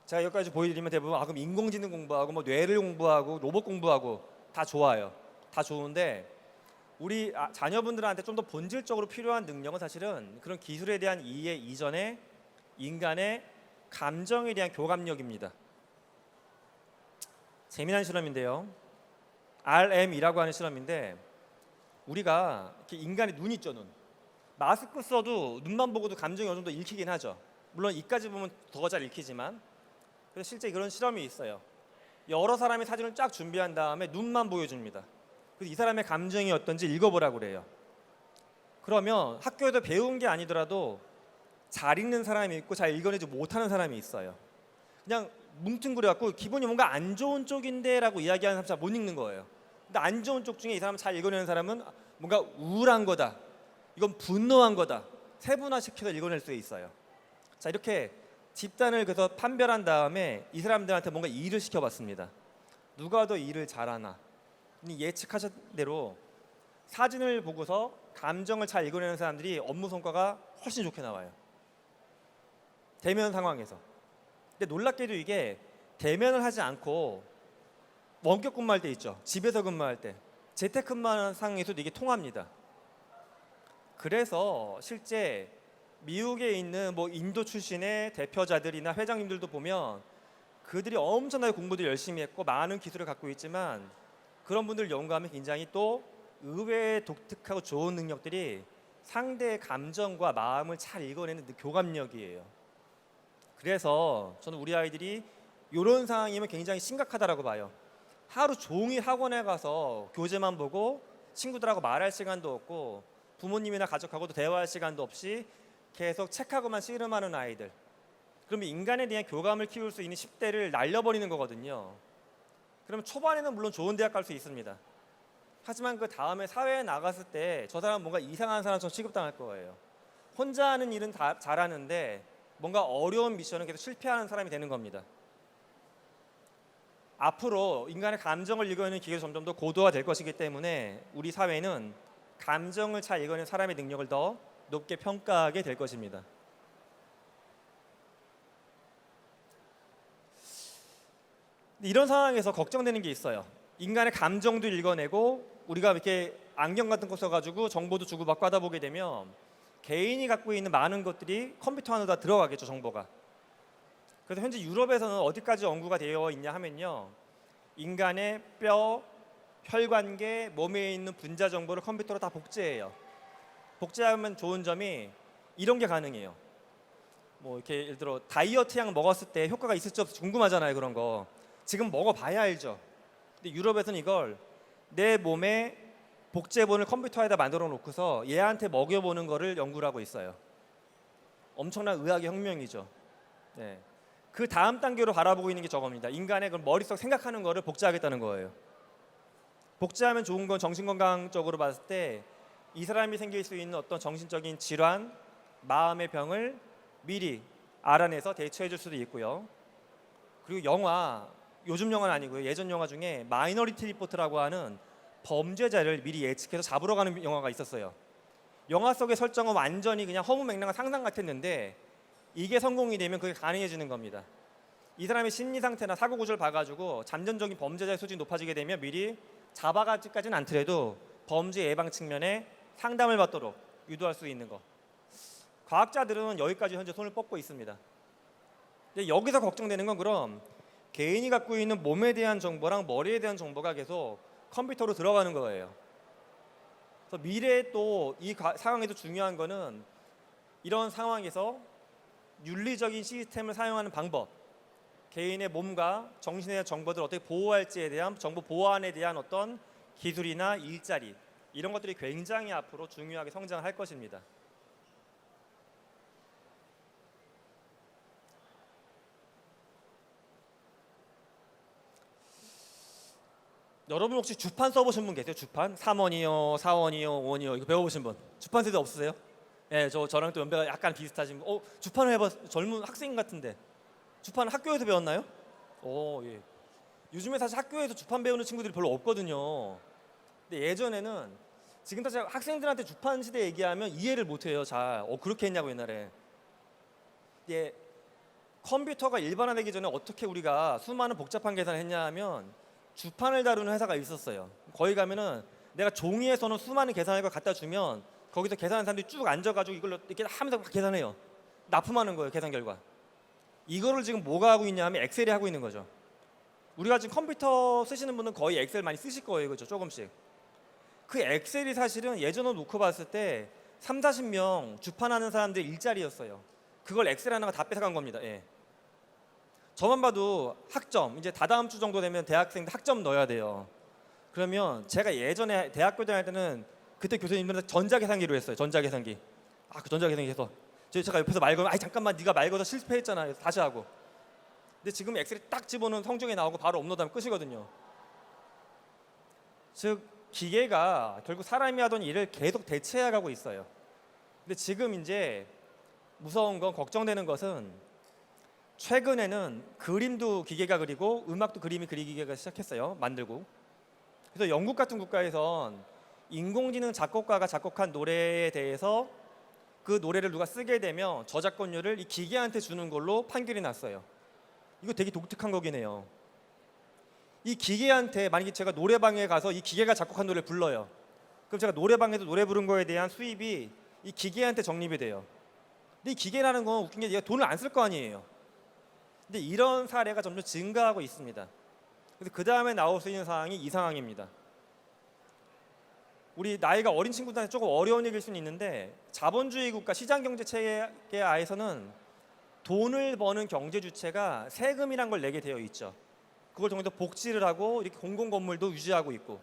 B: 제가 여기까지 보여드리면 대부분 그럼 인공지능 공부하고 뭐 뇌를 공부하고 로봇 공부하고 다 좋아요. 다 좋은데 우리 자녀분들한테 좀 더 본질적으로 필요한 능력은 사실은 그런 기술에 대한 이해 이전에 인간의 감정에 대한 교감력입니다. 재미난 실험인데요. RM이라고 하는 실험인데 우리가 이렇게 인간의 눈 있죠, 눈. 마스크 써도 눈만 보고도 감정이 어느 정도 읽히긴 하죠. 물론 이까지 보면 더 잘 읽히지만 그래서 실제 그런 실험이 있어요. 여러 사람의 사진을 쫙 준비한 다음에 눈만 보여줍니다. 그래서 이 사람의 감정이 어떤지 읽어보라고 그래요. 그러면 학교에서 배운 게 아니더라도 잘 읽는 사람이 있고 잘 읽어내지 못하는 사람이 있어요. 그냥 뭉뚱그려갖고 기분이 뭔가 안 좋은 쪽인데라고 이야기하는 사람 잘 못 읽는 거예요. 근데 안 좋은 쪽 중에 이 사람 잘 읽어내는 사람은 뭔가 우울한 거다, 이건 분노한 거다, 세분화시켜서 읽어낼 수 있어요. 자, 이렇게 집단을 그래서 판별한 다음에 이 사람들한테 뭔가 일을 시켜봤습니다. 누가 더 일을 잘하나. 예측하신 대로 사진을 보고서 감정을 잘 읽어내는 사람들이 업무 성과가 훨씬 좋게 나와요. 대면 상황에서. 근데 놀랍게도 이게 대면을 하지 않고 원격 근무할 때 있죠. 집에서 근무할 때 재택근무하는 상황에서도 이게 통합니다. 그래서 실제 미국에 있는 뭐 인도 출신의 대표자들이나 회장님들도 보면 그들이 엄청나게 공부도 열심히 했고 많은 기술을 갖고 있지만 그런 분들 연구하면 굉장히 또 의외의 독특하고 좋은 능력들이 상대의 감정과 마음을 잘 읽어내는 교감력이에요. 그래서 저는 우리 아이들이 이런 상황이면 굉장히 심각하다라고 봐요. 하루 종일 학원에 가서 교재만 보고 친구들하고 말할 시간도 없고 부모님이나 가족하고도 대화할 시간도 없이 계속 책하고만 씨름하는 아이들. 그러면 인간에 대한 교감을 키울 수 있는 10대를 날려버리는 거거든요. 그러면 초반에는 물론 좋은 대학 갈 수 있습니다. 하지만 그 다음에 사회에 나갔을 때 저 사람 뭔가 이상한 사람처럼 취급당할 거예요. 혼자 하는 일은 다 잘하는데 뭔가 어려운 미션은 계속 실패하는 사람이 되는 겁니다. 앞으로 인간의 감정을 읽어내는 기계가 점점 더 고도화될 것이기 때문에 우리 사회는 감정을 잘 읽어내는 사람의 능력을 더 높게 평가하게 될 것입니다. 이런 상황에서 걱정되는 게 있어요. 인간의 감정도 읽어내고 우리가 이렇게 안경 같은 거 써가지고 정보도 주고받고 하다 보게 되면 개인이 갖고 있는 많은 것들이 컴퓨터 안으로 다 들어가겠죠, 정보가. 그래서 현재 유럽에서는 어디까지 연구가 되어 있냐 하면요, 인간의 뼈, 혈관계, 몸에 있는 분자 정보를 컴퓨터로 다 복제해요. 복제하면 좋은 점이 이런 게 가능해요. 뭐 이렇게 예를 들어 다이어트 약 먹었을 때 효과가 있을지 없을지 궁금하잖아요, 그런 거. 지금 먹어봐야 알죠. 근데 유럽에서는 이걸 내 몸에 복제본을 컴퓨터에다 만들어 놓고서 얘한테 먹여보는 거를 연구를 하고 있어요. 엄청난 의학의 혁명이죠. 네. 그 다음 단계로 바라보고 있는 게 저겁니다. 인간의 그 머릿속 생각하는 거를 복제하겠다는 거예요. 복제하면 좋은 건 정신건강적으로 봤을 때 이 사람이 생길 수 있는 어떤 정신적인 질환, 마음의 병을 미리 알아내서 대처해 줄 수도 있고요. 그리고 영화, 요즘 영화는 아니고요, 예전 영화 중에 마이너리티 리포트라고 하는 범죄자를 미리 예측해서 잡으러 가는 영화가 있었어요. 영화 속의 설정은 완전히 그냥 허무맹랑한 상상 같았는데 이게 성공이 되면 그게 가능해지는 겁니다. 이 사람의 심리 상태나 사고 구조를 봐가지고 잠재적인 범죄자의 수준이 높아지게 되면 미리 잡아가지까지는 않더라도 범죄 예방 측면에 상담을 받도록 유도할 수 있는 거. 과학자들은 여기까지 현재 손을 뻗고 있습니다. 근데 여기서 걱정되는 건 그럼 개인이 갖고 있는 몸에 대한 정보랑 머리에 대한 정보가 계속 컴퓨터로 들어가는 거예요. 그래서 미래에 또 이 상황에서 중요한 거는 이런 상황에서 윤리적인 시스템을 사용하는 방법, 개인의 몸과 정신에 대한 정보들을 어떻게 보호할지에 대한 정보 보안에 대한 어떤 기술이나 일자리, 이런 것들이 굉장히 앞으로 중요하게 성장할 것입니다. 여러분 혹시 주판 써보신 분 계세요? 주판? 3원이요, 4원이요, 5원이요, 이거 배워보신 분? 주판 세대 없으세요? 네, 저랑 또 연배가 약간 비슷하신 분. 주판을 해봐. 젊은 학생 같은데. 주판 학교에서 배웠나요? 예. 요즘에 사실 학교에서 주판 배우는 친구들이 별로 없거든요. 근데 예전에는 지금 다시 학생들한테 주판 시대 얘기하면 이해를 못해요. 잘. 그렇게 했냐고 옛날에. 예, 컴퓨터가 일반화되기 전에 어떻게 우리가 수많은 복잡한 계산을 했냐 하면 주판을 다루는 회사가 있었어요. 거기 가면은 내가 종이에서는 수많은 계산을 갖다 주면 거기서 계산하는 사람들이 쭉 앉아가지고 이걸로 이렇게 하면서 계산해요. 납품하는 거예요, 계산 결과. 이거를 지금 뭐가 하고 있냐 하면 엑셀이 하고 있는 거죠. 우리가 지금 컴퓨터 쓰시는 분은 거의 엑셀 많이 쓰실 거예요, 그렇죠? 조금씩. 그 엑셀이 사실은 예전으로 놓고 봤을 때 3, 40명 주판하는 사람들 일자리였어요. 그걸 엑셀 하나가 다 뺏어간 겁니다. 예. 저만 봐도 학점, 이제 다다음 주 정도 되면 대학생들 학점 넣어야 돼요. 그러면 제가 예전에 대학교 다닐 때는 그때 교수님들은 전자계산기로 했어요. 전자계산기. 그 전자계산기 해서 제가 옆에서 말 걸면 아이 잠깐만 네가 말 걸어서 실패했잖아. 그래서 다시 하고. 근데 지금 엑셀이 딱 집어넣은 성적이 나오고 바로 업로드하면 끝이거든요. 즉 기계가 결국 사람이 하던 일을 계속 대체해 가고 있어요. 근데 지금 이제 무서운 건 걱정되는 것은 최근에는 그림도 기계가 그리고 음악도 그림이 그리기가 시작했어요. 만들고. 그래서 영국 같은 국가에선 인공지능 작곡가가 작곡한 노래에 대해서 그 노래를 누가 쓰게 되면 저작권료를 이 기계한테 주는 걸로 판결이 났어요. 이거 되게 독특한 거긴 해요. 이 기계한테 만약에 제가 노래방에 가서 이 기계가 작곡한 노래를 불러요. 그럼 제가 노래방에서 노래 부른 거에 대한 수입이 이 기계한테 적립이 돼요. 근데 이 기계라는 건 웃긴 게 얘가 돈을 안 쓸 거 아니에요. 근데 이런 사례가 점점 증가하고 있습니다. 그래서 그 다음에 나올 수 있는 상황이 이 상황입니다. 우리 나이가 어린 친구들한테 조금 어려운 얘기일 수는 있는데 자본주의 국가 시장경제 체계 하에서는 돈을 버는 경제 주체가 세금이란 걸 내게 되어 있죠. 그걸 통해서 복지를 하고 이렇게 공공건물도 유지하고 있고.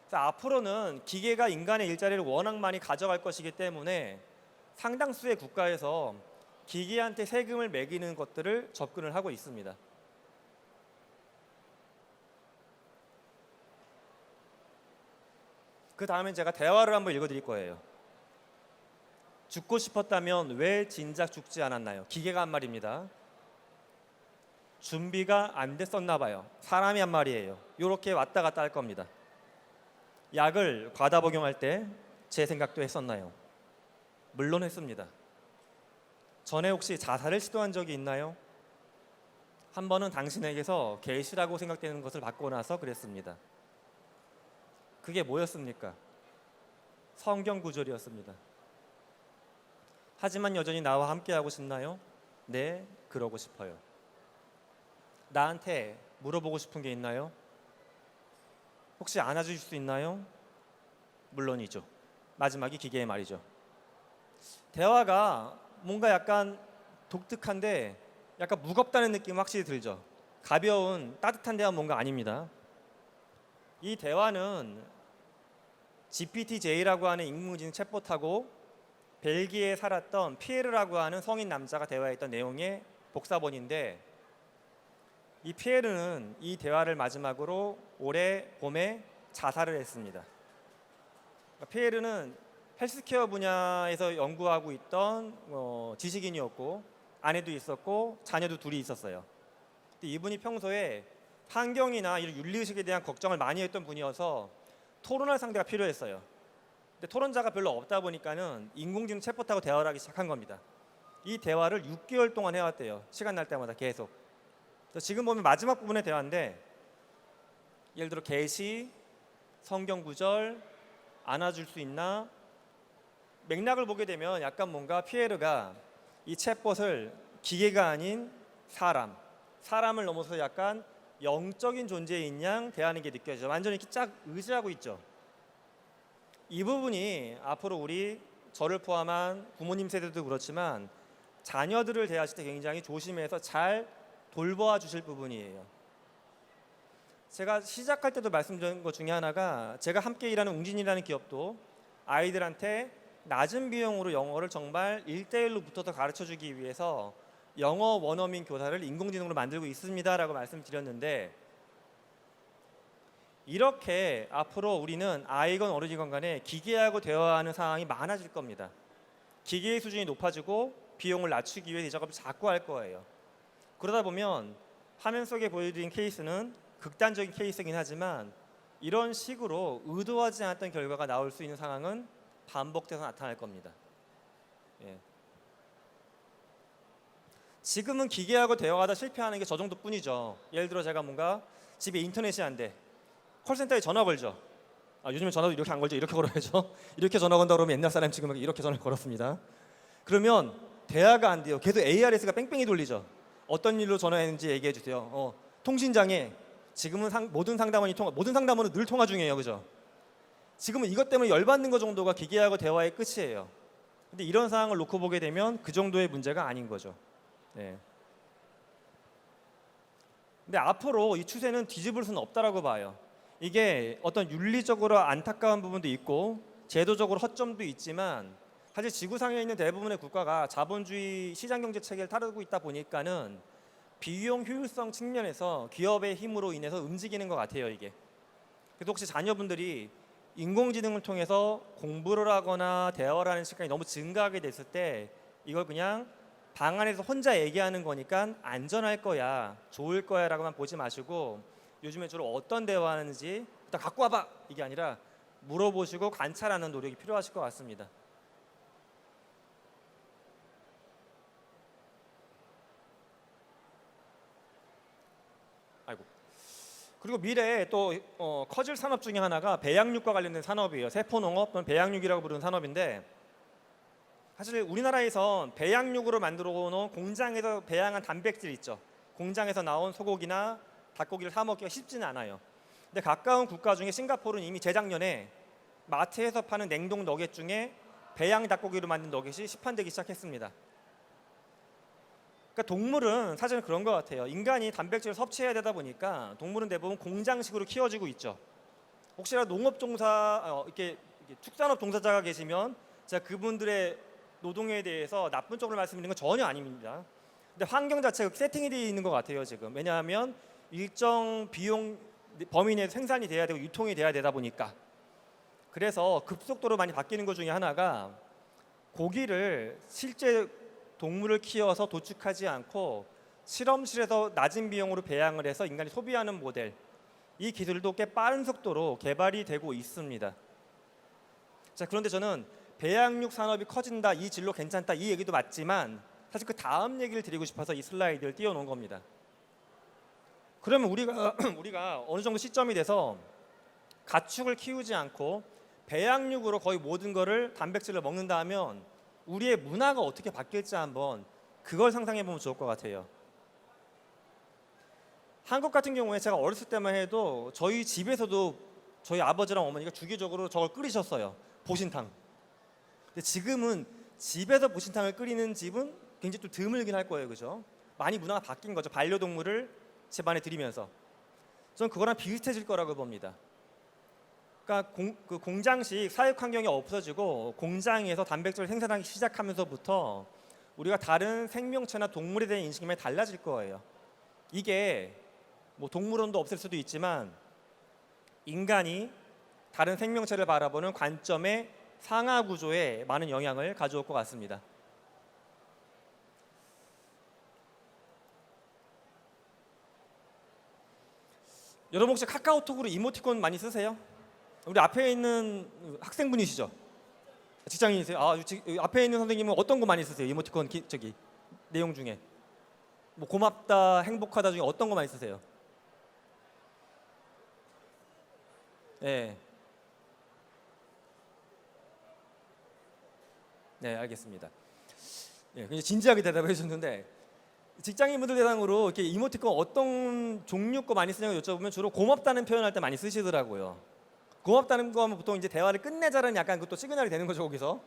B: 그래서 앞으로는 기계가 인간의 일자리를 워낙 많이 가져갈 것이기 때문에 상당수의 국가에서 기계한테 세금을 매기는 것들을 접근을 하고 있습니다. 그 다음에 제가 대화를 한번 읽어드릴 거예요. 죽고 싶었다면 왜 진작 죽지 않았나요? 기계가 한 말입니다. 준비가 안 됐었나 봐요. 사람이 한 말이에요. 이렇게 왔다 갔다 할 겁니다. 약을 과다 복용할 때 제 생각도 했었나요? 물론 했습니다. 전에 혹시 자살을 시도한 적이 있나요? 한 번은 당신에게서 계시라고 생각되는 것을 받고 나서 그랬습니다. 그게 뭐였습니까? 성경 구절이었습니다. 하지만 여전히 나와 함께하고 싶나요? 네, 그러고 싶어요. 나한테 물어보고 싶은 게 있나요? 혹시 안아주실 수 있나요? 물론이죠. 마지막이 기계의 말이죠. 대화가 뭔가 약간 독특한데 약간 무겁다는 느낌 확실히 들죠. 가벼운 따뜻한 대화 뭔가 아닙니다. 이 대화는 GPT-J라고 하는 인공지능 챗봇하고 벨기에에 살았던 피에르라고 하는 성인 남자가 대화했던 내용의 복사본인데 이 피에르는 이 대화를 마지막으로 올해 봄에 자살을 했습니다. 피에르는 헬스케어 분야에서 연구하고 있던 지식인이었고 아내도 있었고 자녀도 둘이 있었어요. 근데 이분이 평소에 환경이나 이런 윤리의식에 대한 걱정을 많이 했던 분이어서 토론할 상대가 필요했어요. 근데 토론자가 별로 없다 보니까는 인공지능 챗봇하고 대화를 하기 시작한 겁니다. 이 대화를 6개월 동안 해왔대요. 시간 날 때마다 계속. 그래서 지금 보면 마지막 부분의 대화인데 예를 들어 계시, 성경 구절, 안아줄 수 있나? 맥락을 보게 되면 약간 뭔가 피에르가 이 챗봇을 기계가 아닌 사람을 넘어서 약간 영적인 존재인 양 대하는 게 느껴져요. 완전히 이렇게 쫙 의지하고 있죠. 이 부분이 앞으로 우리 저를 포함한 부모님 세대도 그렇지만 자녀들을 대하실 때 굉장히 조심해서 잘 돌보아 주실 부분이에요. 제가 시작할 때도 말씀드린 것 중에 하나가 제가 함께 일하는 웅진이라는 기업도 아이들한테 낮은 비용으로 영어를 정말 1대1로 붙어서 가르쳐주기 위해서 영어 원어민 교사를 인공지능으로 만들고 있습니다라고 말씀드렸는데 이렇게 앞으로 우리는 아이건 어른이건 간에 기계하고 대화하는 상황이 많아질 겁니다. 기계의 수준이 높아지고 비용을 낮추기 위해 이 작업을 자꾸 할 거예요. 그러다 보면 화면 속에 보여드린 케이스는 극단적인 케이스이긴 하지만 이런 식으로 의도하지 않았던 결과가 나올 수 있는 상황은 반복돼서 나타날 겁니다. 예. 지금은 기계하고 대화하다 실패하는 게 저 정도뿐이죠. 예를 들어 제가 뭔가 집에 인터넷이 안 돼. 콜센터에 전화 걸죠. 요즘에 전화도 이렇게 안 걸죠. 이렇게 걸어야죠. 이렇게 전화 건다 그러면 옛날 사람 지금 이렇게 전화를 걸었습니다. 그러면 대화가 안 돼요. 계속 ARS가 뺑뺑이 돌리죠. 어떤 일로 전화했는지 얘기해 주세요. 통신장애. 지금은 모든 상담원은 늘 통화 중이에요. 그죠? 지금은 이것 때문에 열받는 것 정도가 기계하고 대화의 끝이에요. 근데 이런 상황을 놓고 보게 되면 그 정도의 문제가 아닌 거죠. 네. 근데 앞으로 이 추세는 뒤집을 수는 없다라고 봐요. 이게 어떤 윤리적으로 안타까운 부분도 있고 제도적으로 허점도 있지만 사실 지구상에 있는 대부분의 국가가 자본주의 시장경제 체계를 따르고 있다 보니까는 비용 효율성 측면에서 기업의 힘으로 인해서 움직이는 것 같아요, 이게. 그래서 혹시 자녀분들이 인공지능을 통해서 공부를 하거나 대화를 하는 시간이 너무 증가하게 됐을 때 이걸 그냥 방 안에서 혼자 얘기하는 거니까 안전할 거야, 좋을 거야 라고만 보지 마시고 요즘에 주로 어떤 대화하는지 일단 갖고 와봐 이게 아니라 물어보시고 관찰하는 노력이 필요하실 것 같습니다. 아이고. 그리고 미래에 또 커질 산업 중에 하나가 배양육과 관련된 산업이에요. 세포농업 또는 배양육이라고 부르는 산업인데 사실 우리나라에선 배양육으로 만들어 놓은 공장에서 배양한 단백질 있죠. 공장에서 나온 소고기나 닭고기를 사 먹기가 쉽지는 않아요. 근데 가까운 국가 중에 싱가포르는 이미 재작년에 마트에서 파는 냉동 너겟 중에 배양 닭고기로 만든 너겟이 시판되기 시작했습니다. 그러니까 동물은 사실은 그런 것 같아요. 인간이 단백질을 섭취해야 되다 보니까 동물은 대부분 공장식으로 키워지고 있죠. 혹시라도 농업 종사 이렇게 축산업 종사자가 계시면 제가 그분들의 노동에 대해서 나쁜 쪽으로 말씀드리는 건 전혀 아닙니다. 근데 환경 자체가 세팅이 되어 있는 것 같아요 지금. 왜냐하면 일정 비용 범위 내에서 생산이 돼야 되고 유통이 돼야 되다 보니까. 그래서 급속도로 많이 바뀌는 것 중에 하나가 고기를 실제 동물을 키워서 도축하지 않고 실험실에서 낮은 비용으로 배양을 해서 인간이 소비하는 모델, 이 기술도 꽤 빠른 속도로 개발이 되고 있습니다. 자, 그런데 저는 배양육 산업이 커진다, 이 진로 괜찮다, 이 얘기도 맞지만 사실 그 다음 얘기를 드리고 싶어서 이 슬라이드를 띄워놓은 겁니다. 그러면 우리가 어느 정도 시점이 돼서 가축을 키우지 않고 배양육으로 거의 모든 거를 단백질을 먹는다 하면 우리의 문화가 어떻게 바뀔지 한번 그걸 상상해 보면 좋을 것 같아요. 한국 같은 경우에 제가 어렸을 때만 해도 저희 집에서도 저희 아버지랑 어머니가 주기적으로 저걸 끓이셨어요. 보신탕. 근데 지금은 집에서 보신탕을 끓이는 집은 굉장히 좀 드물긴 할 거예요, 그죠? 많이 문화가 바뀐 거죠. 반려동물을 집안에 들이면서. 저는 그거랑 비슷해질 거라고 봅니다. 그러니까 그 공장식 사육 환경이 없어지고 공장에서 단백질을 생산하기 시작하면서부터 우리가 다른 생명체나 동물에 대한 인식이 많이 달라질 거예요. 이게 뭐 동물원도 없을 수도 있지만 인간이 다른 생명체를 바라보는 관점의 상하 구조에 많은 영향을 가져올 것 같습니다. 여러분 혹시 카카오톡으로 이모티콘 많이 쓰세요? 우리 앞에 있는 학생분이시죠? 직장인이세요? 앞에 있는 선생님은 어떤 거 많이 쓰세요? 이모티콘 내용 중에 뭐 고맙다, 행복하다 중에 어떤 거 많이 쓰세요? 네. 네, 알겠습니다. 네, 굉장히 진지하게 대답해 주셨는데 직장인분들 대상으로 이렇게 이모티콘 어떤 종류 거 많이 쓰냐고 여쭤보면 주로 고맙다는 표현할 때 많이 쓰시더라고요. 고맙다는 거 하면 보통 이제 대화를 끝내자는 약간 그것도 시그널이 되는 거죠 거기서.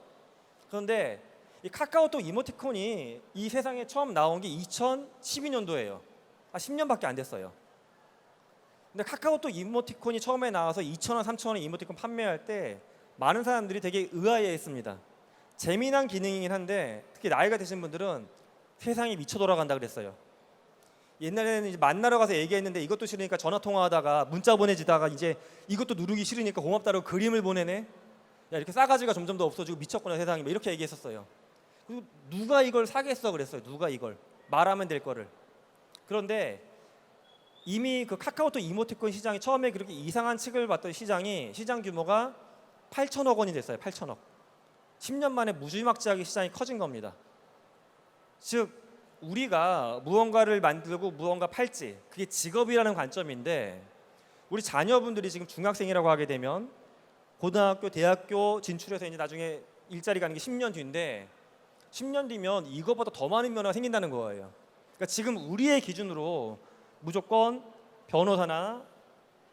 B: 그런데 이 카카오톡 이모티콘이 이 세상에 처음 나온 게 2012년도예요. 10년밖에 안 됐어요. 근데 카카오톡 이모티콘이 처음에 나와서 2,000원, 3,000원에 이모티콘 판매할 때 많은 사람들이 되게 의아해했습니다. 재미난 기능이긴 한데 특히 나이가 드신 분들은 세상이 미쳐 돌아간다 그랬어요. 옛날에는 이제 만나러 가서 얘기했는데 이것도 싫으니까 전화 통화하다가 문자 보내지다가 이제 이것도 누르기 싫으니까 고맙다고 그림을 보내네. 야, 이렇게 싸가지가 점점 더 없어지고 미쳤구나 세상이, 이렇게 얘기했었어요. 그리고 누가 이걸 사겠어 그랬어요. 누가 이걸 말하면 될 거를. 그런데 이미 그 카카오톡 이모티콘 시장이 처음에 그렇게 이상한 칙을 봤던 시장이 시장 규모가 8천억 원이 됐어요. 8천억. 10년 만에 무지막지하게 시장이 커진 겁니다. 즉 우리가 무언가를 만들고 무언가 팔지, 그게 직업이라는 관점인데 우리 자녀분들이 지금 중학생이라고 하게 되면 고등학교, 대학교 진출해서 이제 나중에 일자리 가는 게 10년 뒤인데 10년 뒤면 이거보다 더 많은 변화가 생긴다는 거예요. 그러니까 지금 우리의 기준으로 무조건 변호사나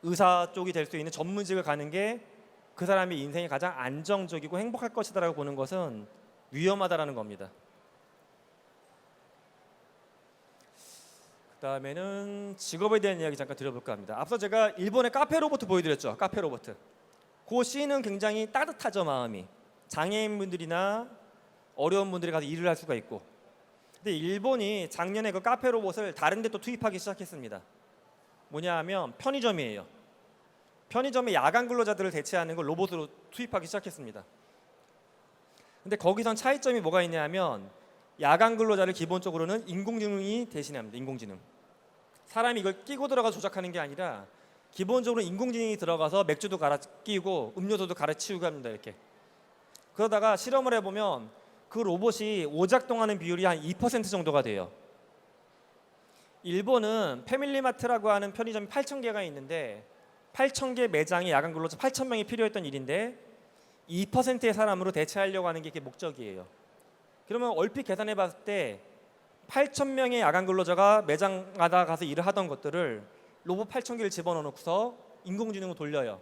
B: 의사 쪽이 될 수 있는 전문직을 가는 게 그 사람의 인생이 가장 안정적이고 행복할 것이다라고 보는 것은 위험하다라는 겁니다. 그다음에는 직업에 대한 이야기 잠깐 드려볼까 합니다. 앞서 제가 일본의 카페 로봇 보여드렸죠. 카페 로봇. 그 씬은 굉장히 따뜻하죠, 마음이. 장애인분들이나 어려운 분들이 가서 일을 할 수가 있고. 근데 일본이 작년에 그 카페 로봇을 다른 데 또 투입하기 시작했습니다. 뭐냐 하면 편의점이에요. 편의점의 야간 근로자들을 대체하는 걸 로봇으로 투입하기 시작했습니다. 근데 거기선 차이점이 뭐가 있냐면 야간 근로자를 기본적으로는 인공지능이 대신합니다. 인공지능. 사람이 이걸 끼고 들어가 조작하는 게 아니라 기본적으로 인공지능이 들어가서 맥주도 갈아 끼고 음료수도 갈아 치우고 합니다. 이렇게. 그러다가 실험을 해보면 그 로봇이 오작동하는 비율이 한 2% 정도가 돼요. 일본은 패밀리마트라고 하는 편의점이 8,000개가 있는데 8,000개 매장에 야간 근로자 8,000명이 필요했던 일인데 2%의 사람으로 대체하려고 하는 게 그게 목적이에요. 그러면 얼핏 계산해 봤을 때 8,000명의 야간 근로자가 매장마다 가서 일을 하던 것들을 로봇 8,000개를 집어넣어 놓고서 인공지능으로 돌려요.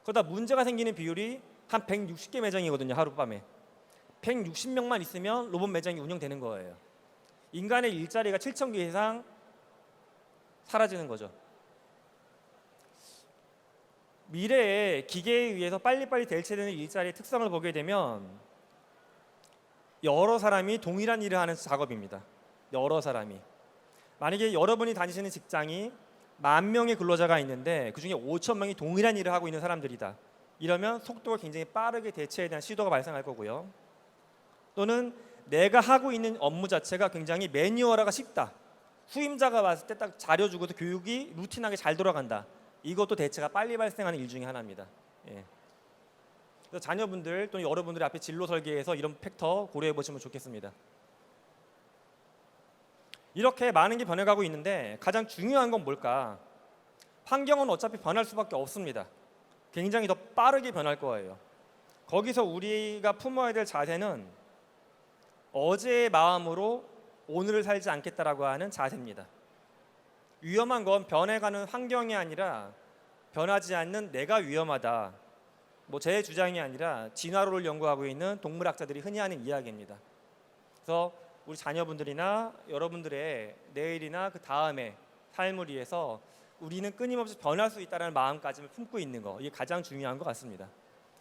B: 그러다 문제가 생기는 비율이 한 160개 매장이거든요. 하룻밤에. 160명만 있으면 로봇 매장이 운영되는 거예요. 인간의 일자리가 7,000개 이상 사라지는 거죠. 미래에 기계에 의해서 빨리빨리 대체되는 일자리의 특성을 보게 되면 여러 사람이 동일한 일을 하는 작업입니다. 여러 사람이. 만약에 여러분이 다니시는 직장이 10,000명의 근로자가 있는데 그중에 5,000명이 동일한 일을 하고 있는 사람들이다. 이러면 속도가 굉장히 빠르게 대체에 대한 시도가 발생할 거고요. 또는 내가 하고 있는 업무 자체가 굉장히 매뉴얼화가 쉽다. 후임자가 왔을 때 딱 자료 주고도 교육이 루틴하게 잘 돌아간다. 이것도 대체가 빨리 발생하는 일 중에 하나입니다. 예. 그래서 자녀분들 또는 여러분들의 앞에 진로 설계에서 이런 팩터 고려해 보시면 좋겠습니다. 이렇게 많은 게 변해가고 있는데 가장 중요한 건 뭘까? 환경은 어차피 변할 수밖에 없습니다. 굉장히 더 빠르게 변할 거예요. 거기서 우리가 품어야 될 자세는 어제의 마음으로 오늘을 살지 않겠다라고 하는 자세입니다. 위험한 건 변해가는 환경이 아니라 변하지 않는 내가 위험하다. 뭐 제 주장이 아니라 진화론을 연구하고 있는 동물학자들이 흔히 하는 이야기입니다. 그래서 우리 자녀분들이나 여러분들의 내일이나 그 다음에 삶을 위해서 우리는 끊임없이 변할 수 있다는 마음가짐을 품고 있는 거, 이게 가장 중요한 것 같습니다.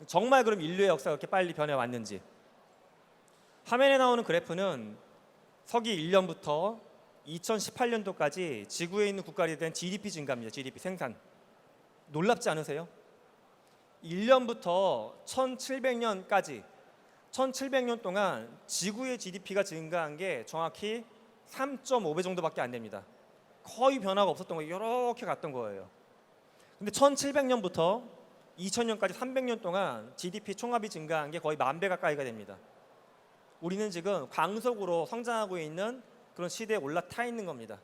B: 정말 그럼 인류의 역사가 그렇게 빨리 변해왔는지. 화면에 나오는 그래프는 서기 1년부터 2018년도까지 지구에 있는 국가에 대한 GDP 증가입니다. GDP 생산. 놀랍지 않으세요? 1년부터 1700년까지 1700년 동안 지구의 GDP가 증가한 게 정확히 3.5배 정도밖에 안 됩니다. 거의 변화가 없었던 거예요. 이렇게 갔던 거예요. 근데 1700년부터 2000년까지 300년 동안 GDP 총합이 증가한 게 거의 10,000배 가까이가 됩니다. 우리는 지금 광속으로 성장하고 있는 그런 시대에 올라타 있는 겁니다.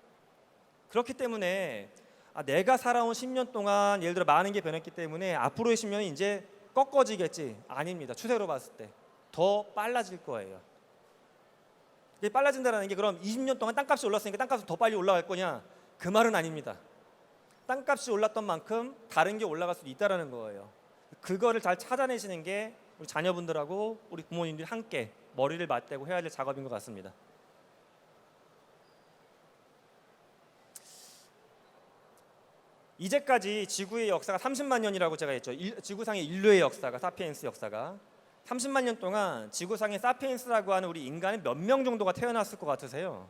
B: 그렇기 때문에 내가 살아온 10년 동안 예를 들어 많은 게 변했기 때문에 앞으로의 10년이 이제 꺾어지겠지. 아닙니다. 추세로 봤을 때 더 빨라질 거예요. 이게 빨라진다는 게 그럼 20년 동안 땅값이 올랐으니까 땅값은 더 빨리 올라갈 거냐? 그 말은 아닙니다. 땅값이 올랐던 만큼 다른 게 올라갈 수도 있다는 거예요. 그거를 잘 찾아내시는 게 우리 자녀분들하고 우리 부모님들이 함께 머리를 맞대고 해야 될 작업인 것 같습니다. 이제까지 지구의 역사가 30만 년이라고 제가 했죠. 지구상의 인류의 역사가, 사피엔스 역사가 30만 년 동안 지구상의 사피엔스라고 하는 우리 인간은 몇 명 정도가 태어났을 것 같으세요?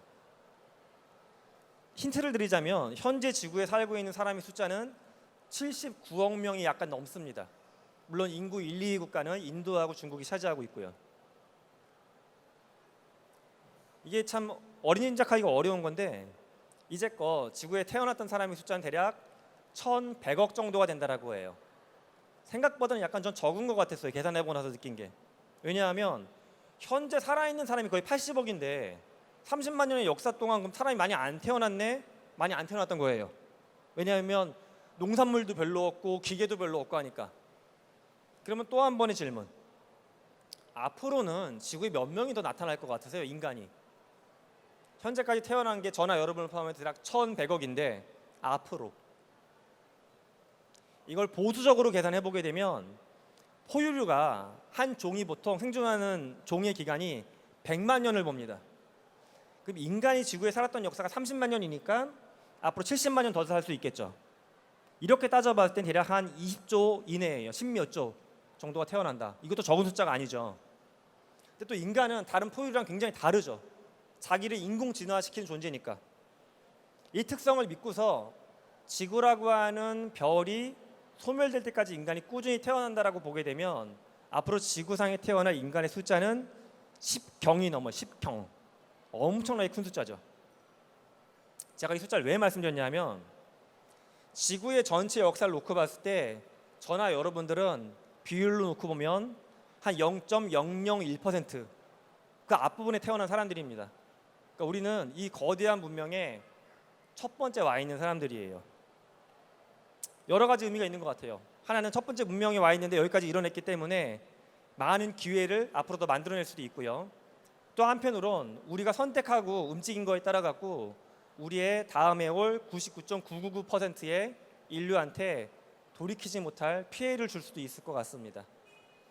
B: 힌트를 드리자면 현재 지구에 살고 있는 사람의 숫자는 79억 명이 약간 넘습니다. 물론 인구 1, 2위 국가는 인도하고 중국이 차지하고 있고요. 이게 참 어린인작하기가 어려운 건데 이제껏 지구에 태어났던 사람의 숫자는 대략 1,100억 정도가 된다라고 해요. 생각보다는 약간 전 적은 것 같았어요. 계산해보고 나서 느낀 게. 왜냐하면 현재 살아있는 사람이 거의 80억인데 30만 년의 역사 동안 그럼 사람이 많이 안 태어났네? 많이 안 태어났던 거예요. 왜냐하면 농산물도 별로 없고 기계도 별로 없고 하니까. 그러면 또 한 번의 질문. 앞으로는 지구에 몇 명이 더 나타날 것 같으세요? 인간이. 현재까지 태어난 게 저나 여러분을 포함해서 대략 1,100억인데 앞으로 이걸 보수적으로 계산해 보게 되면 포유류가 한 종이 보통 생존하는 종의 기간이 100만 년을 봅니다. 그럼 인간이 지구에 살았던 역사가 30만 년이니까 앞으로 70만 년 더 살 수 있겠죠. 이렇게 따져봤을 땐 대략 한 20조 이내예요. 10몇 조 정도가 태어난다. 이것도 적은 숫자가 아니죠. 근데 또 인간은 다른 포유류랑 굉장히 다르죠. 자기를 인공진화시키는 존재니까. 이 특성을 믿고서 지구라고 하는 별이 소멸될 때까지 인간이 꾸준히 태어난다라고 보게 되면 앞으로 지구상에 태어날 인간의 숫자는 10경이 넘어 10경. 엄청나게 큰 숫자죠. 제가 이 숫자를 왜 말씀드렸냐면 지구의 전체 역사를 놓고 봤을 때 저나 여러분들은 비율로 놓고 보면 한 0.001%, 그 앞부분에 태어난 사람들입니다. 그러니까 우리는 이 거대한 문명의 첫 번째 와 있는 사람들이에요. 여러 가지 의미가 있는 것 같아요. 하나는 첫 번째 문명에 와 있는데 여기까지 이뤄냈기 때문에 많은 기회를 앞으로 더 만들어낼 수도 있고요. 또 한편으론 우리가 선택하고 움직인 거에 따라 갖고 우리의 다음에 올 99.999%의 인류한테 돌이키지 못할 피해를 줄 수도 있을 것 같습니다.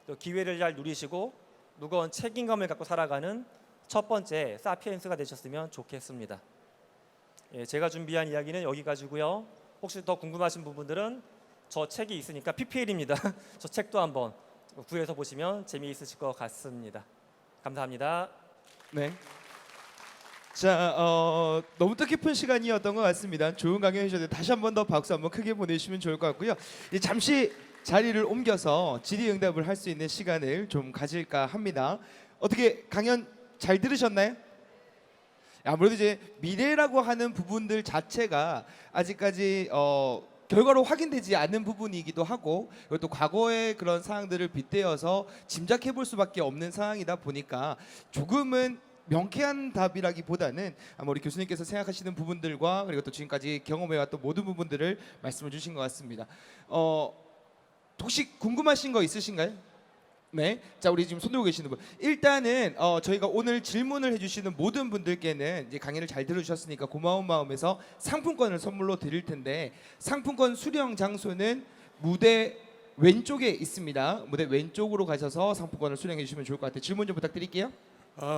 B: 또 기회를 잘 누리시고 무거운 책임감을 갖고 살아가는 첫 번째 사피엔스가 되셨으면 좋겠습니다. 예, 제가 준비한 이야기는 여기까지고요. 혹시 더 궁금하신 부분들은 저 책이 있으니까 PPL입니다. 저 책도 한번 구해서 보시면 재미있으실 것 같습니다. 감사합니다.
A: 네. 자, 너무 뜻깊은 시간이었던 것 같습니다. 좋은 강연 해주셨는데 다시 한 번 더 박수 한번 크게 보내주시면 좋을 것 같고요. 이제 잠시 자리를 옮겨서 질의응답을 할 수 있는 시간을 좀 가질까 합니다. 어떻게 강연 잘 들으셨나요? 아무래도 이제 미래라고 하는 부분들 자체가 아직까지 결과로 확인되지 않는 부분이기도 하고 그리고 또 과거의 그런 사항들을 빗대어서 짐작해 볼 수밖에 없는 상황이다 보니까 조금은 명쾌한 답이라기보다는 아마 우리 교수님께서 생각하시는 부분들과 그리고 또 지금까지 경험해왔던 모든 부분들을 말씀을 주신 것 같습니다. 혹시 궁금하신 거 있으신가요? 네, 자 우리 지금 손 들고 계시는 분 일단은 저희가 오늘 질문을 해주시는 모든 분들께는 이제 강의를 잘 들어주셨으니까 고마운 마음에서 상품권을 선물로 드릴 텐데 상품권 수령 장소는 무대 왼쪽에 있습니다. 무대 왼쪽으로 가셔서 상품권을 수령해 주시면 좋을 것 같아요. 질문 좀 부탁드릴게요.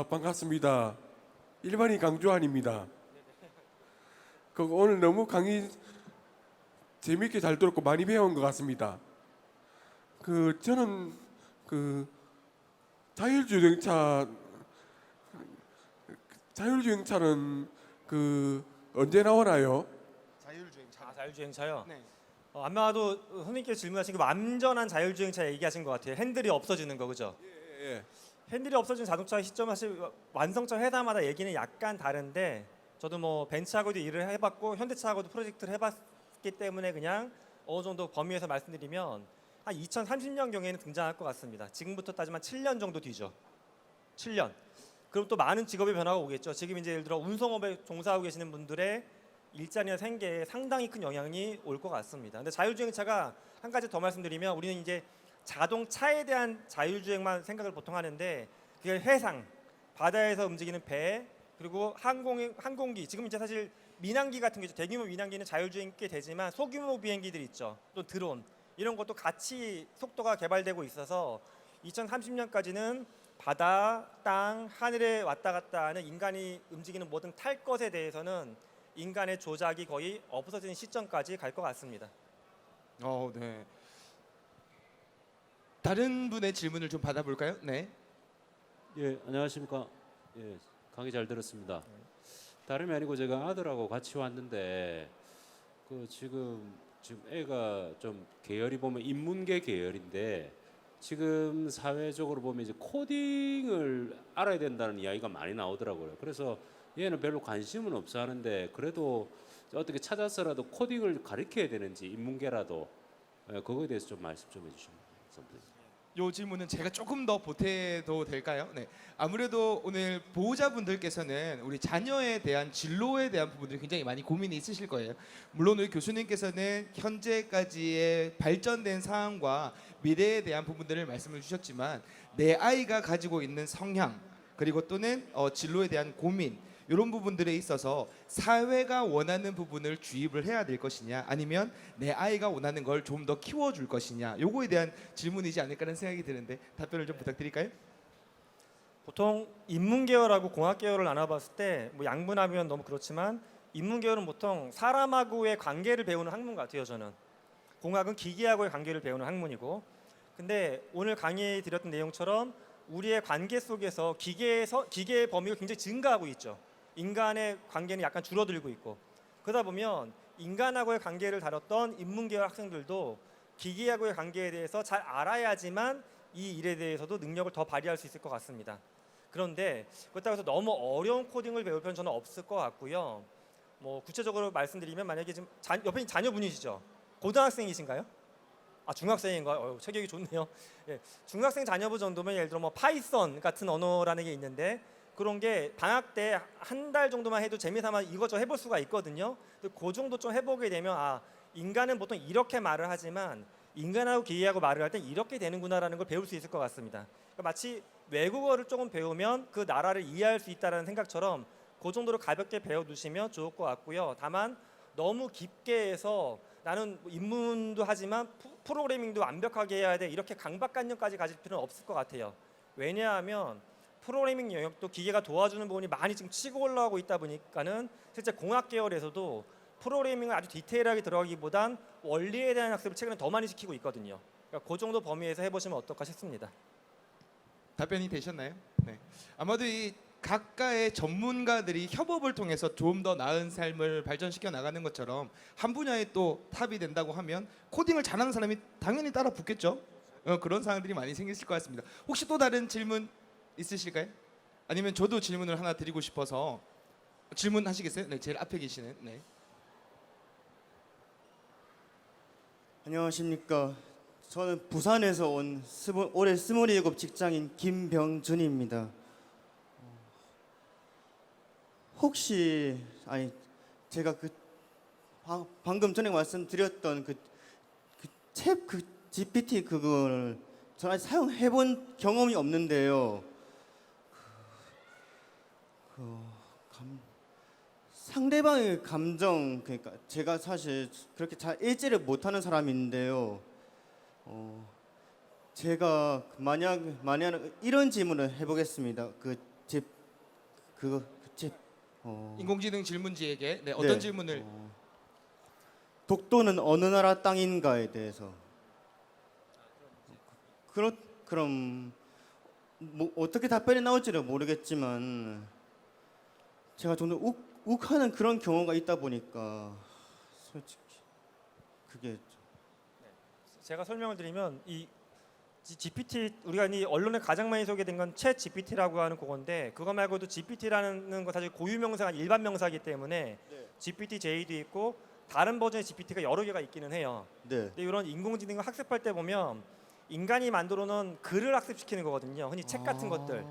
E: 반갑습니다. 일반인 강주환입니다. 오늘 너무 강의 재미있게 잘 들었고 많이 배운 것 같습니다. 저는 자율주행차는 언제 나오나요?
B: 자율주행차요?
A: 네.
B: 아마도 선생님께서 질문하신 게 완전한 자율주행차 얘기하신 것 같아요. 핸들이 없어지는 거, 그죠?
E: 예.
B: 핸들이 없어진 자동차의 시점 사실 완성차 회사마다 얘기는 약간 다른데 저도 뭐 벤츠하고도 일을 해봤고 현대차하고도 프로젝트를 해봤기 때문에 그냥 어느 정도 범위에서 말씀드리면 한 2030년 경에는 등장할 것 같습니다. 지금부터 따지면 7년 정도 뒤죠. 7년. 그럼 또 많은 직업의 변화가 오겠죠. 지금 이제 예를 들어 운송업에 종사하고 계시는 분들의 일자리나 생계에 상당히 큰 영향이 올 것 같습니다. 근데 자율주행차가 한 가지 더 말씀드리면 우리는 이제 자동차에 대한 자율주행만 생각을 보통 하는데 그게 해상, 바다에서 움직이는 배, 그리고 항공기. 지금 이제 사실 민항기 같은 게 있죠. 대규모 민항기는 자율주행 꽤 되지만 소규모 비행기들 있죠. 또 드론 이런 것도 같이 속도가 개발되고 있어서 2030년까지는 바다, 땅, 하늘에 왔다 갔다 하는 인간이 움직이는 모든 탈 것에 대해서는 인간의 조작이 거의 없어지는 시점까지 갈 것 같습니다.
A: 네. 다른 분의 질문을 좀 받아볼까요? 네.
F: 예, 안녕하십니까. 예, 강의 잘 들었습니다. 다름이 아니고 제가 아들하고 같이 왔는데 지금 애가 좀 계열이 보면 인문계 계열인데 지금 사회적으로 보면 이제 코딩을 알아야 된다는 이야기가 많이 나오더라고요. 그래서 얘는 별로 관심은 없어 하는데 그래도 어떻게 찾아서라도 코딩을 가르쳐야 되는지 인문계라도 그거에 대해서 좀 말씀 좀 해주시면 감사합니다.
A: 이 질문은 제가 조금 더 보태도 될까요? 네. 아무래도 오늘 보호자분들께서는 우리 자녀에 대한 진로에 대한 부분들이 굉장히 많이 고민이 있으실 거예요. 물론 우리 교수님께서는 현재까지의 발전된 상황과 미래에 대한 부분들을 말씀을 주셨지만 내 아이가 가지고 있는 성향 그리고 또는 진로에 대한 고민 이런 부분들에 있어서 사회가 원하는 부분을 주입을 해야 될 것이냐 아니면 내 아이가 원하는 걸 좀 더 키워줄 것이냐 요거에 대한 질문이지 않을까라는 생각이 드는데 답변을 좀 부탁드릴까요?
B: 보통 인문계열하고 공학계열을 나눠봤을 때 뭐 양분하면 너무 그렇지만 인문계열은 보통 사람하고의 관계를 배우는 학문 같아요. 저는 공학은 기계하고의 관계를 배우는 학문이고 근데 오늘 강의 드렸던 내용처럼 우리의 관계 속에서 기계의 범위가 굉장히 증가하고 있죠. 인간의 관계는 약간 줄어들고 있고 그러다 보면 인간하고의 관계를 다뤘던 인문계열 학생들도 기계하고의 관계에 대해서 잘 알아야지만 이 일에 대해서도 능력을 더 발휘할 수 있을 것 같습니다. 그런데 그렇다고 해서 너무 어려운 코딩을 배울 필요는 저는 없을 것 같고요. 뭐 구체적으로 말씀드리면 만약에 지금 옆에 자녀분이시죠? 고등학생이신가요? 아 중학생인가요? 체격이 좋네요. 예, 중학생 자녀분 정도면 예를 들어 뭐 파이썬 같은 언어라는 게 있는데 그런 게 방학 때 한 달 정도만 해도 재미삼아 이것저것 해볼 수가 있거든요. 근데 그 정도 좀 해보게 되면 아 인간은 보통 이렇게 말을 하지만 인간하고 기계하고 말을 할 때 이렇게 되는구나라는 걸 배울 수 있을 것 같습니다. 그러니까 마치 외국어를 조금 배우면 그 나라를 이해할 수 있다는 생각처럼 그 정도로 가볍게 배워두시면 좋을 것 같고요. 다만 너무 깊게 해서 나는 인문도 하지만 프로그래밍도 완벽하게 해야 돼 이렇게 강박관념까지 가질 필요는 없을 것 같아요. 왜냐하면 프로그래밍 영역도 기계가 도와주는 부분이 많이 지금 치고 올라오고 있다 보니까는 실제 공학 계열에서도 프로그래밍을 아주 디테일하게 들어가기보단 원리에 대한 학습을 최근에 더 많이 시키고 있거든요. 그러니까 그 정도 범위에서 해보시면 어떨까 싶습니다.
A: 답변이 되셨나요? 네. 아마도 이 각가의 전문가들이 협업을 통해서 좀 더 나은 삶을 발전시켜 나가는 것처럼 한 분야에 또 탑이 된다고 하면 코딩을 잘하는 사람이 당연히 따라 붙겠죠. 그런 상황들이 많이 생기실 것 같습니다. 혹시 또 다른 질문 있으실까요? 아니면 저도 질문을 하나 드리고 싶어서 질문하시겠어요? 네, 제일 앞에 계시는. 네.
G: 안녕하십니까. 저는 부산에서 온 올해 27 직장인 김병준입니다. 혹시 제가 방금 전에 말씀드렸던 챗 GPT 그걸 저는 아직 사용해본 경험이 없는데요. 상대방의 감정 그러니까 제가 사실 그렇게 잘 읽지를 못하는 사람인데요. 제가 만약 이런 질문을 해보겠습니다.
A: 인공지능 질문지에게 네, 어떤
G: 네.
A: 질문을
G: 독도는 어느 나라 땅인가에 대해서. 그럼 뭐 어떻게 답변이 나올지는 모르겠지만 제가 좀 욱하는 그런 경우가 있다 보니까 솔직히 그게
B: 제가 설명을 드리면 이 GPT 우리가 이 언론에 가장 많이 소개된 건 챗 GPT라고 하는 그건데 그거 말고도 GPT라는 거 사실 고유 명사가 일반 명사이기 때문에 GPT-J도 있고 다른 버전의 GPT가 여러 개가 있기는 해요.
G: 네.
B: 근데 이런 인공지능을 학습할 때 보면 인간이 만들어 놓은 글을 학습시키는 거거든요. 흔히 책 같은 것들.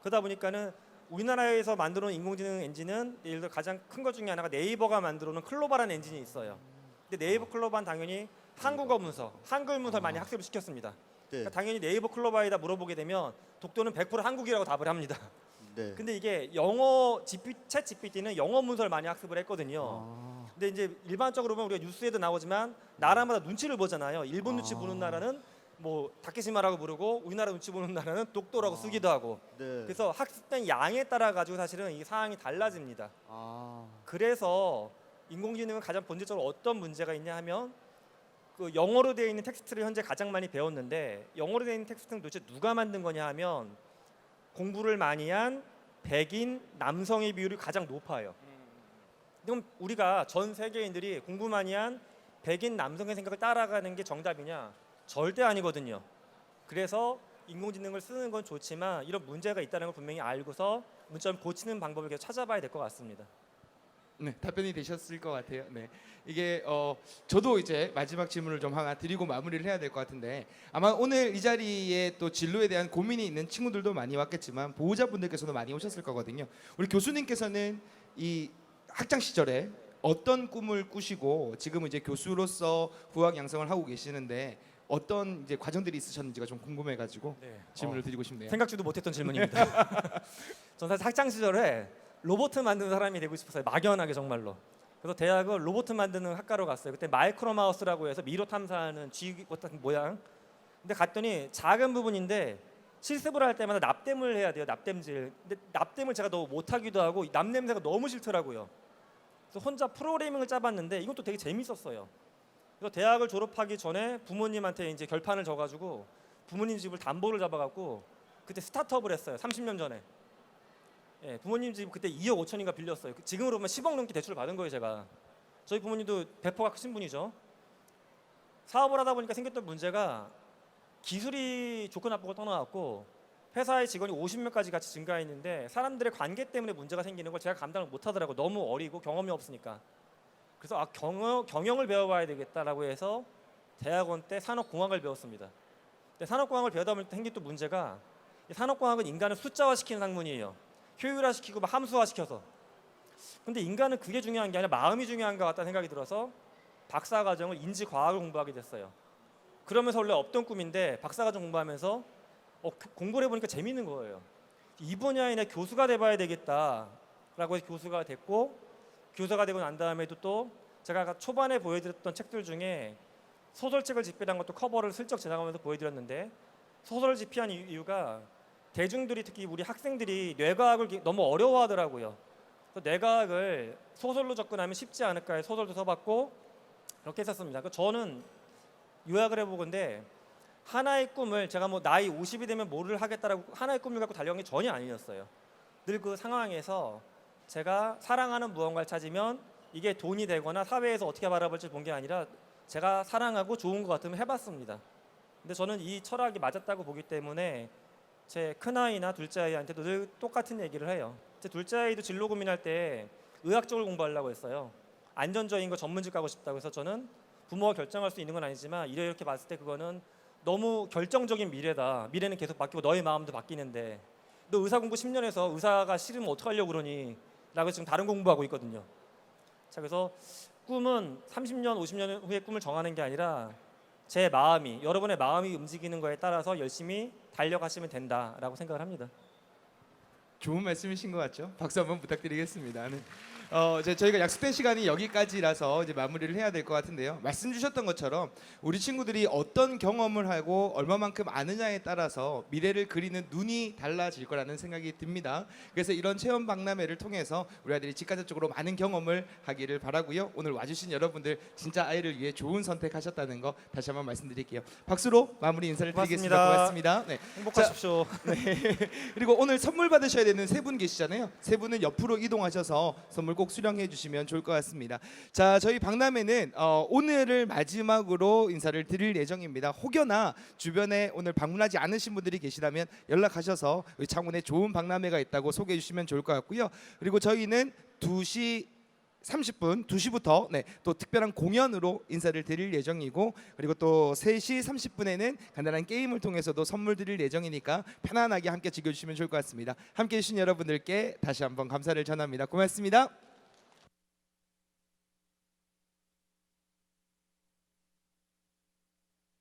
B: 그러다 보니까는 우리나라에서 만들어 놓은 인공지능 엔진은 예를 들어 가장 큰 것 중에 하나가 네이버가 만들어 놓은 클로바라는 엔진이 있어요. 근데 네이버 클로바는 당연히 한국어 문서, 한글 문서를 많이 학습을 시켰습니다.
G: 네.
B: 그러니까 당연히 네이버 클로바에다 물어보게 되면 독도는 100% 한국이라고 답을 합니다.
G: 네.
B: 근데 이게 영어 챗 GPT는 영어 문서를 많이 학습을 했거든요. 근데 이제 일반적으로 보면 우리가 뉴스에도 나오지만 나라마다 눈치를 보잖아요. 일본 눈치 보는 나라는 뭐 다케시마라고 부르고 우리나라 눈치 보는 나라는 독도라고 쓰기도 하고.
G: 네.
B: 그래서 학습된 양에 따라 가지고 사실은 이 사항이 달라집니다. 그래서 인공지능은 가장 본질적으로 어떤 문제가 있냐 하면 그 영어로 되어 있는 텍스트를 현재 가장 많이 배웠는데 영어로 되어 있는 텍스트는 도대체 누가 만든 거냐 하면 공부를 많이 한 백인 남성의 비율이 가장 높아요. 그럼 우리가 전 세계인들이 공부 많이 한 백인 남성의 생각을 따라가는 게 정답이냐? 절대 아니거든요. 그래서 인공지능을 쓰는 건 좋지만 이런 문제가 있다는 걸 분명히 알고서 문제점 고치는 방법을 계속 찾아봐야 될 것 같습니다.
A: 네, 답변이 되셨을 것 같아요. 네, 이게 저도 이제 마지막 질문을 좀 하나 드리고 마무리를 해야 될 것 같은데 아마 오늘 이 자리에 또 진로에 대한 고민이 있는 친구들도 많이 왔겠지만 보호자분들께서도 많이 오셨을 거거든요. 우리 교수님께서는 이 학창 시절에 어떤 꿈을 꾸시고 지금은 이제 교수로서 후학 양성을 하고 계시는데 어떤 이제 과정들이 있으셨는지가 좀 궁금해가지고 질문을 드리고 싶네요.
B: 생각지도 못했던 질문입니다. 전 사실 학창 시절에 로봇 만드는 사람이 되고 싶었어요. 막연하게 정말로. 그래서 대학을 로봇 만드는 학과로 갔어요. 그때 마이크로 마우스라고 해서 미로 탐사하는 쥐 같은 모양. 근데 갔더니 작은 부분인데 실습을 할 때마다 납땜을 해야 돼요. 납땜질. 근데 납땜을 제가 너무 못하기도 하고 납 냄새가 너무 싫더라고요. 그래서 혼자 프로그래밍을 짜봤는데 이것도 되게 재밌었어요. 그래서 대학을 졸업하기 전에 부모님한테 이제 결판을 져가지고 부모님 집을 담보를 잡아갖고 그때 스타트업을 했어요. 30년 전에. 예, 부모님 집 그때 2억 5천인가 빌렸어요. 지금으로 보면 10억 넘게 대출을 받은 거예요, 제가. 저희 부모님도 배포가 크신 분이죠. 사업을 하다 보니까 생겼던 문제가 기술이 좋고 나쁘고 떠나갔고 회사의 직원이 50명까지 같이 증가했는데 사람들의 관계 때문에 문제가 생기는 걸 제가 감당을 못 하더라고요. 너무 어리고 경험이 없으니까. 그래서 경영을 배워봐야 되겠다라고 해서 대학원 때 산업공학을 배웠습니다. 근데 산업공학을 배우다 보니까 생긴 또 문제가 이 산업공학은 인간을 숫자화시키는 학문이에요. 효율화시키고 막 함수화시켜서. 근데 인간은 그게 중요한 게 아니라 마음이 중요한 것 같다는 생각이 들어서 박사과정을 인지과학을 공부하게 됐어요. 그러면서 원래 없던 꿈인데 박사과정 공부하면서 공부를 해보니까 재밌는 거예요. 이 분야에 내 교수가 돼봐야 되겠다라고 해서 교수가 됐고 교수가 되고 난 다음에도 또 제가 아까 초반에 보여드렸던 책들 중에 소설책을 집필한 것도 커버를 슬쩍 제작하면서 보여드렸는데 소설을 집필한 이유가 대중들이 특히 우리 학생들이 뇌과학을 너무 어려워하더라고요. 그래서 뇌과학을 소설로 접근하면 쉽지 않을까 해서 소설도 써봤고 그렇게 했었습니다. 저는 요약을 해보건데 하나의 꿈을 제가 뭐 나이 50이 되면 뭐를 하겠다라고 하나의 꿈을 갖고 달려간 게 전혀 아니었어요. 늘 그 상황에서 제가 사랑하는 무언가를 찾으면 이게 돈이 되거나 사회에서 어떻게 바라볼지 본 게 아니라 제가 사랑하고 좋은 것 같으면 해봤습니다. 근데 저는 이 철학이 맞았다고 보기 때문에 제 큰아이나 둘째 아이한테도 늘 똑같은 얘기를 해요. 제 둘째 아이도 진로 고민할 때 의학 쪽을 공부하려고 했어요. 안전적인 거 전문직 가고 싶다고 해서 저는 부모가 결정할 수 있는 건 아니지만 이렇게 봤을 때 그거는 너무 결정적인 미래다. 미래는 계속 바뀌고 너의 마음도 바뀌는데 너 의사 공부 10년 해서 의사가 싫으면 어떡하려고 그러니? 라고 지금 다른 공부하고 있거든요. 자, 그래서 꿈은 30년, 50년 후에 꿈을 정하는 게 아니라 제 마음이, 여러분의 마음이 움직이는 거에 따라서 열심히 달려가시면 된다라고 생각을 합니다.
A: 좋은 말씀이신 것 같죠? 박수 한번 부탁드리겠습니다. 네. 저희가 약속된 시간이 여기까지라서 이제 마무리를 해야 될 것 같은데요. 말씀 주셨던 것처럼 우리 친구들이 어떤 경험을 하고 얼마만큼 아느냐에 따라서 미래를 그리는 눈이 달라질 거라는 생각이 듭니다. 그래서 이런 체험 박람회를 통해서 우리 아이들이 직간접적으로 많은 경험을 하기를 바라고요. 오늘 와주신 여러분들 진짜 아이를 위해 좋은 선택하셨다는 거 다시 한번 말씀드릴게요. 박수로 마무리 인사를 드리겠습니다. 고맙습니다. 네.
B: 행복하십시오.
A: 그리고 오늘 선물 받으셔야 되는 세 분 계시잖아요. 세 분은 옆으로 이동하셔서 선물 꼭 수령해 주시면 좋을 것 같습니다. 자, 저희 박람회는 오늘을 마지막으로 인사를 드릴 예정입니다. 혹여나 주변에 오늘 방문하지 않으신 분들이 계시다면 연락하셔서 창원에 좋은 박람회가 있다고 소개해 주시면 좋을 것 같고요. 그리고 저희는 2시 30분, 2시부터 또 특별한 공연으로 인사를 드릴 예정이고 그리고 또 3시 30분에는 간단한 게임을 통해서도 선물 드릴 예정이니까 편안하게 함께 즐겨주시면 좋을 것 같습니다. 함께해 주신 여러분들께 다시 한번 감사를 전합니다. 고맙습니다.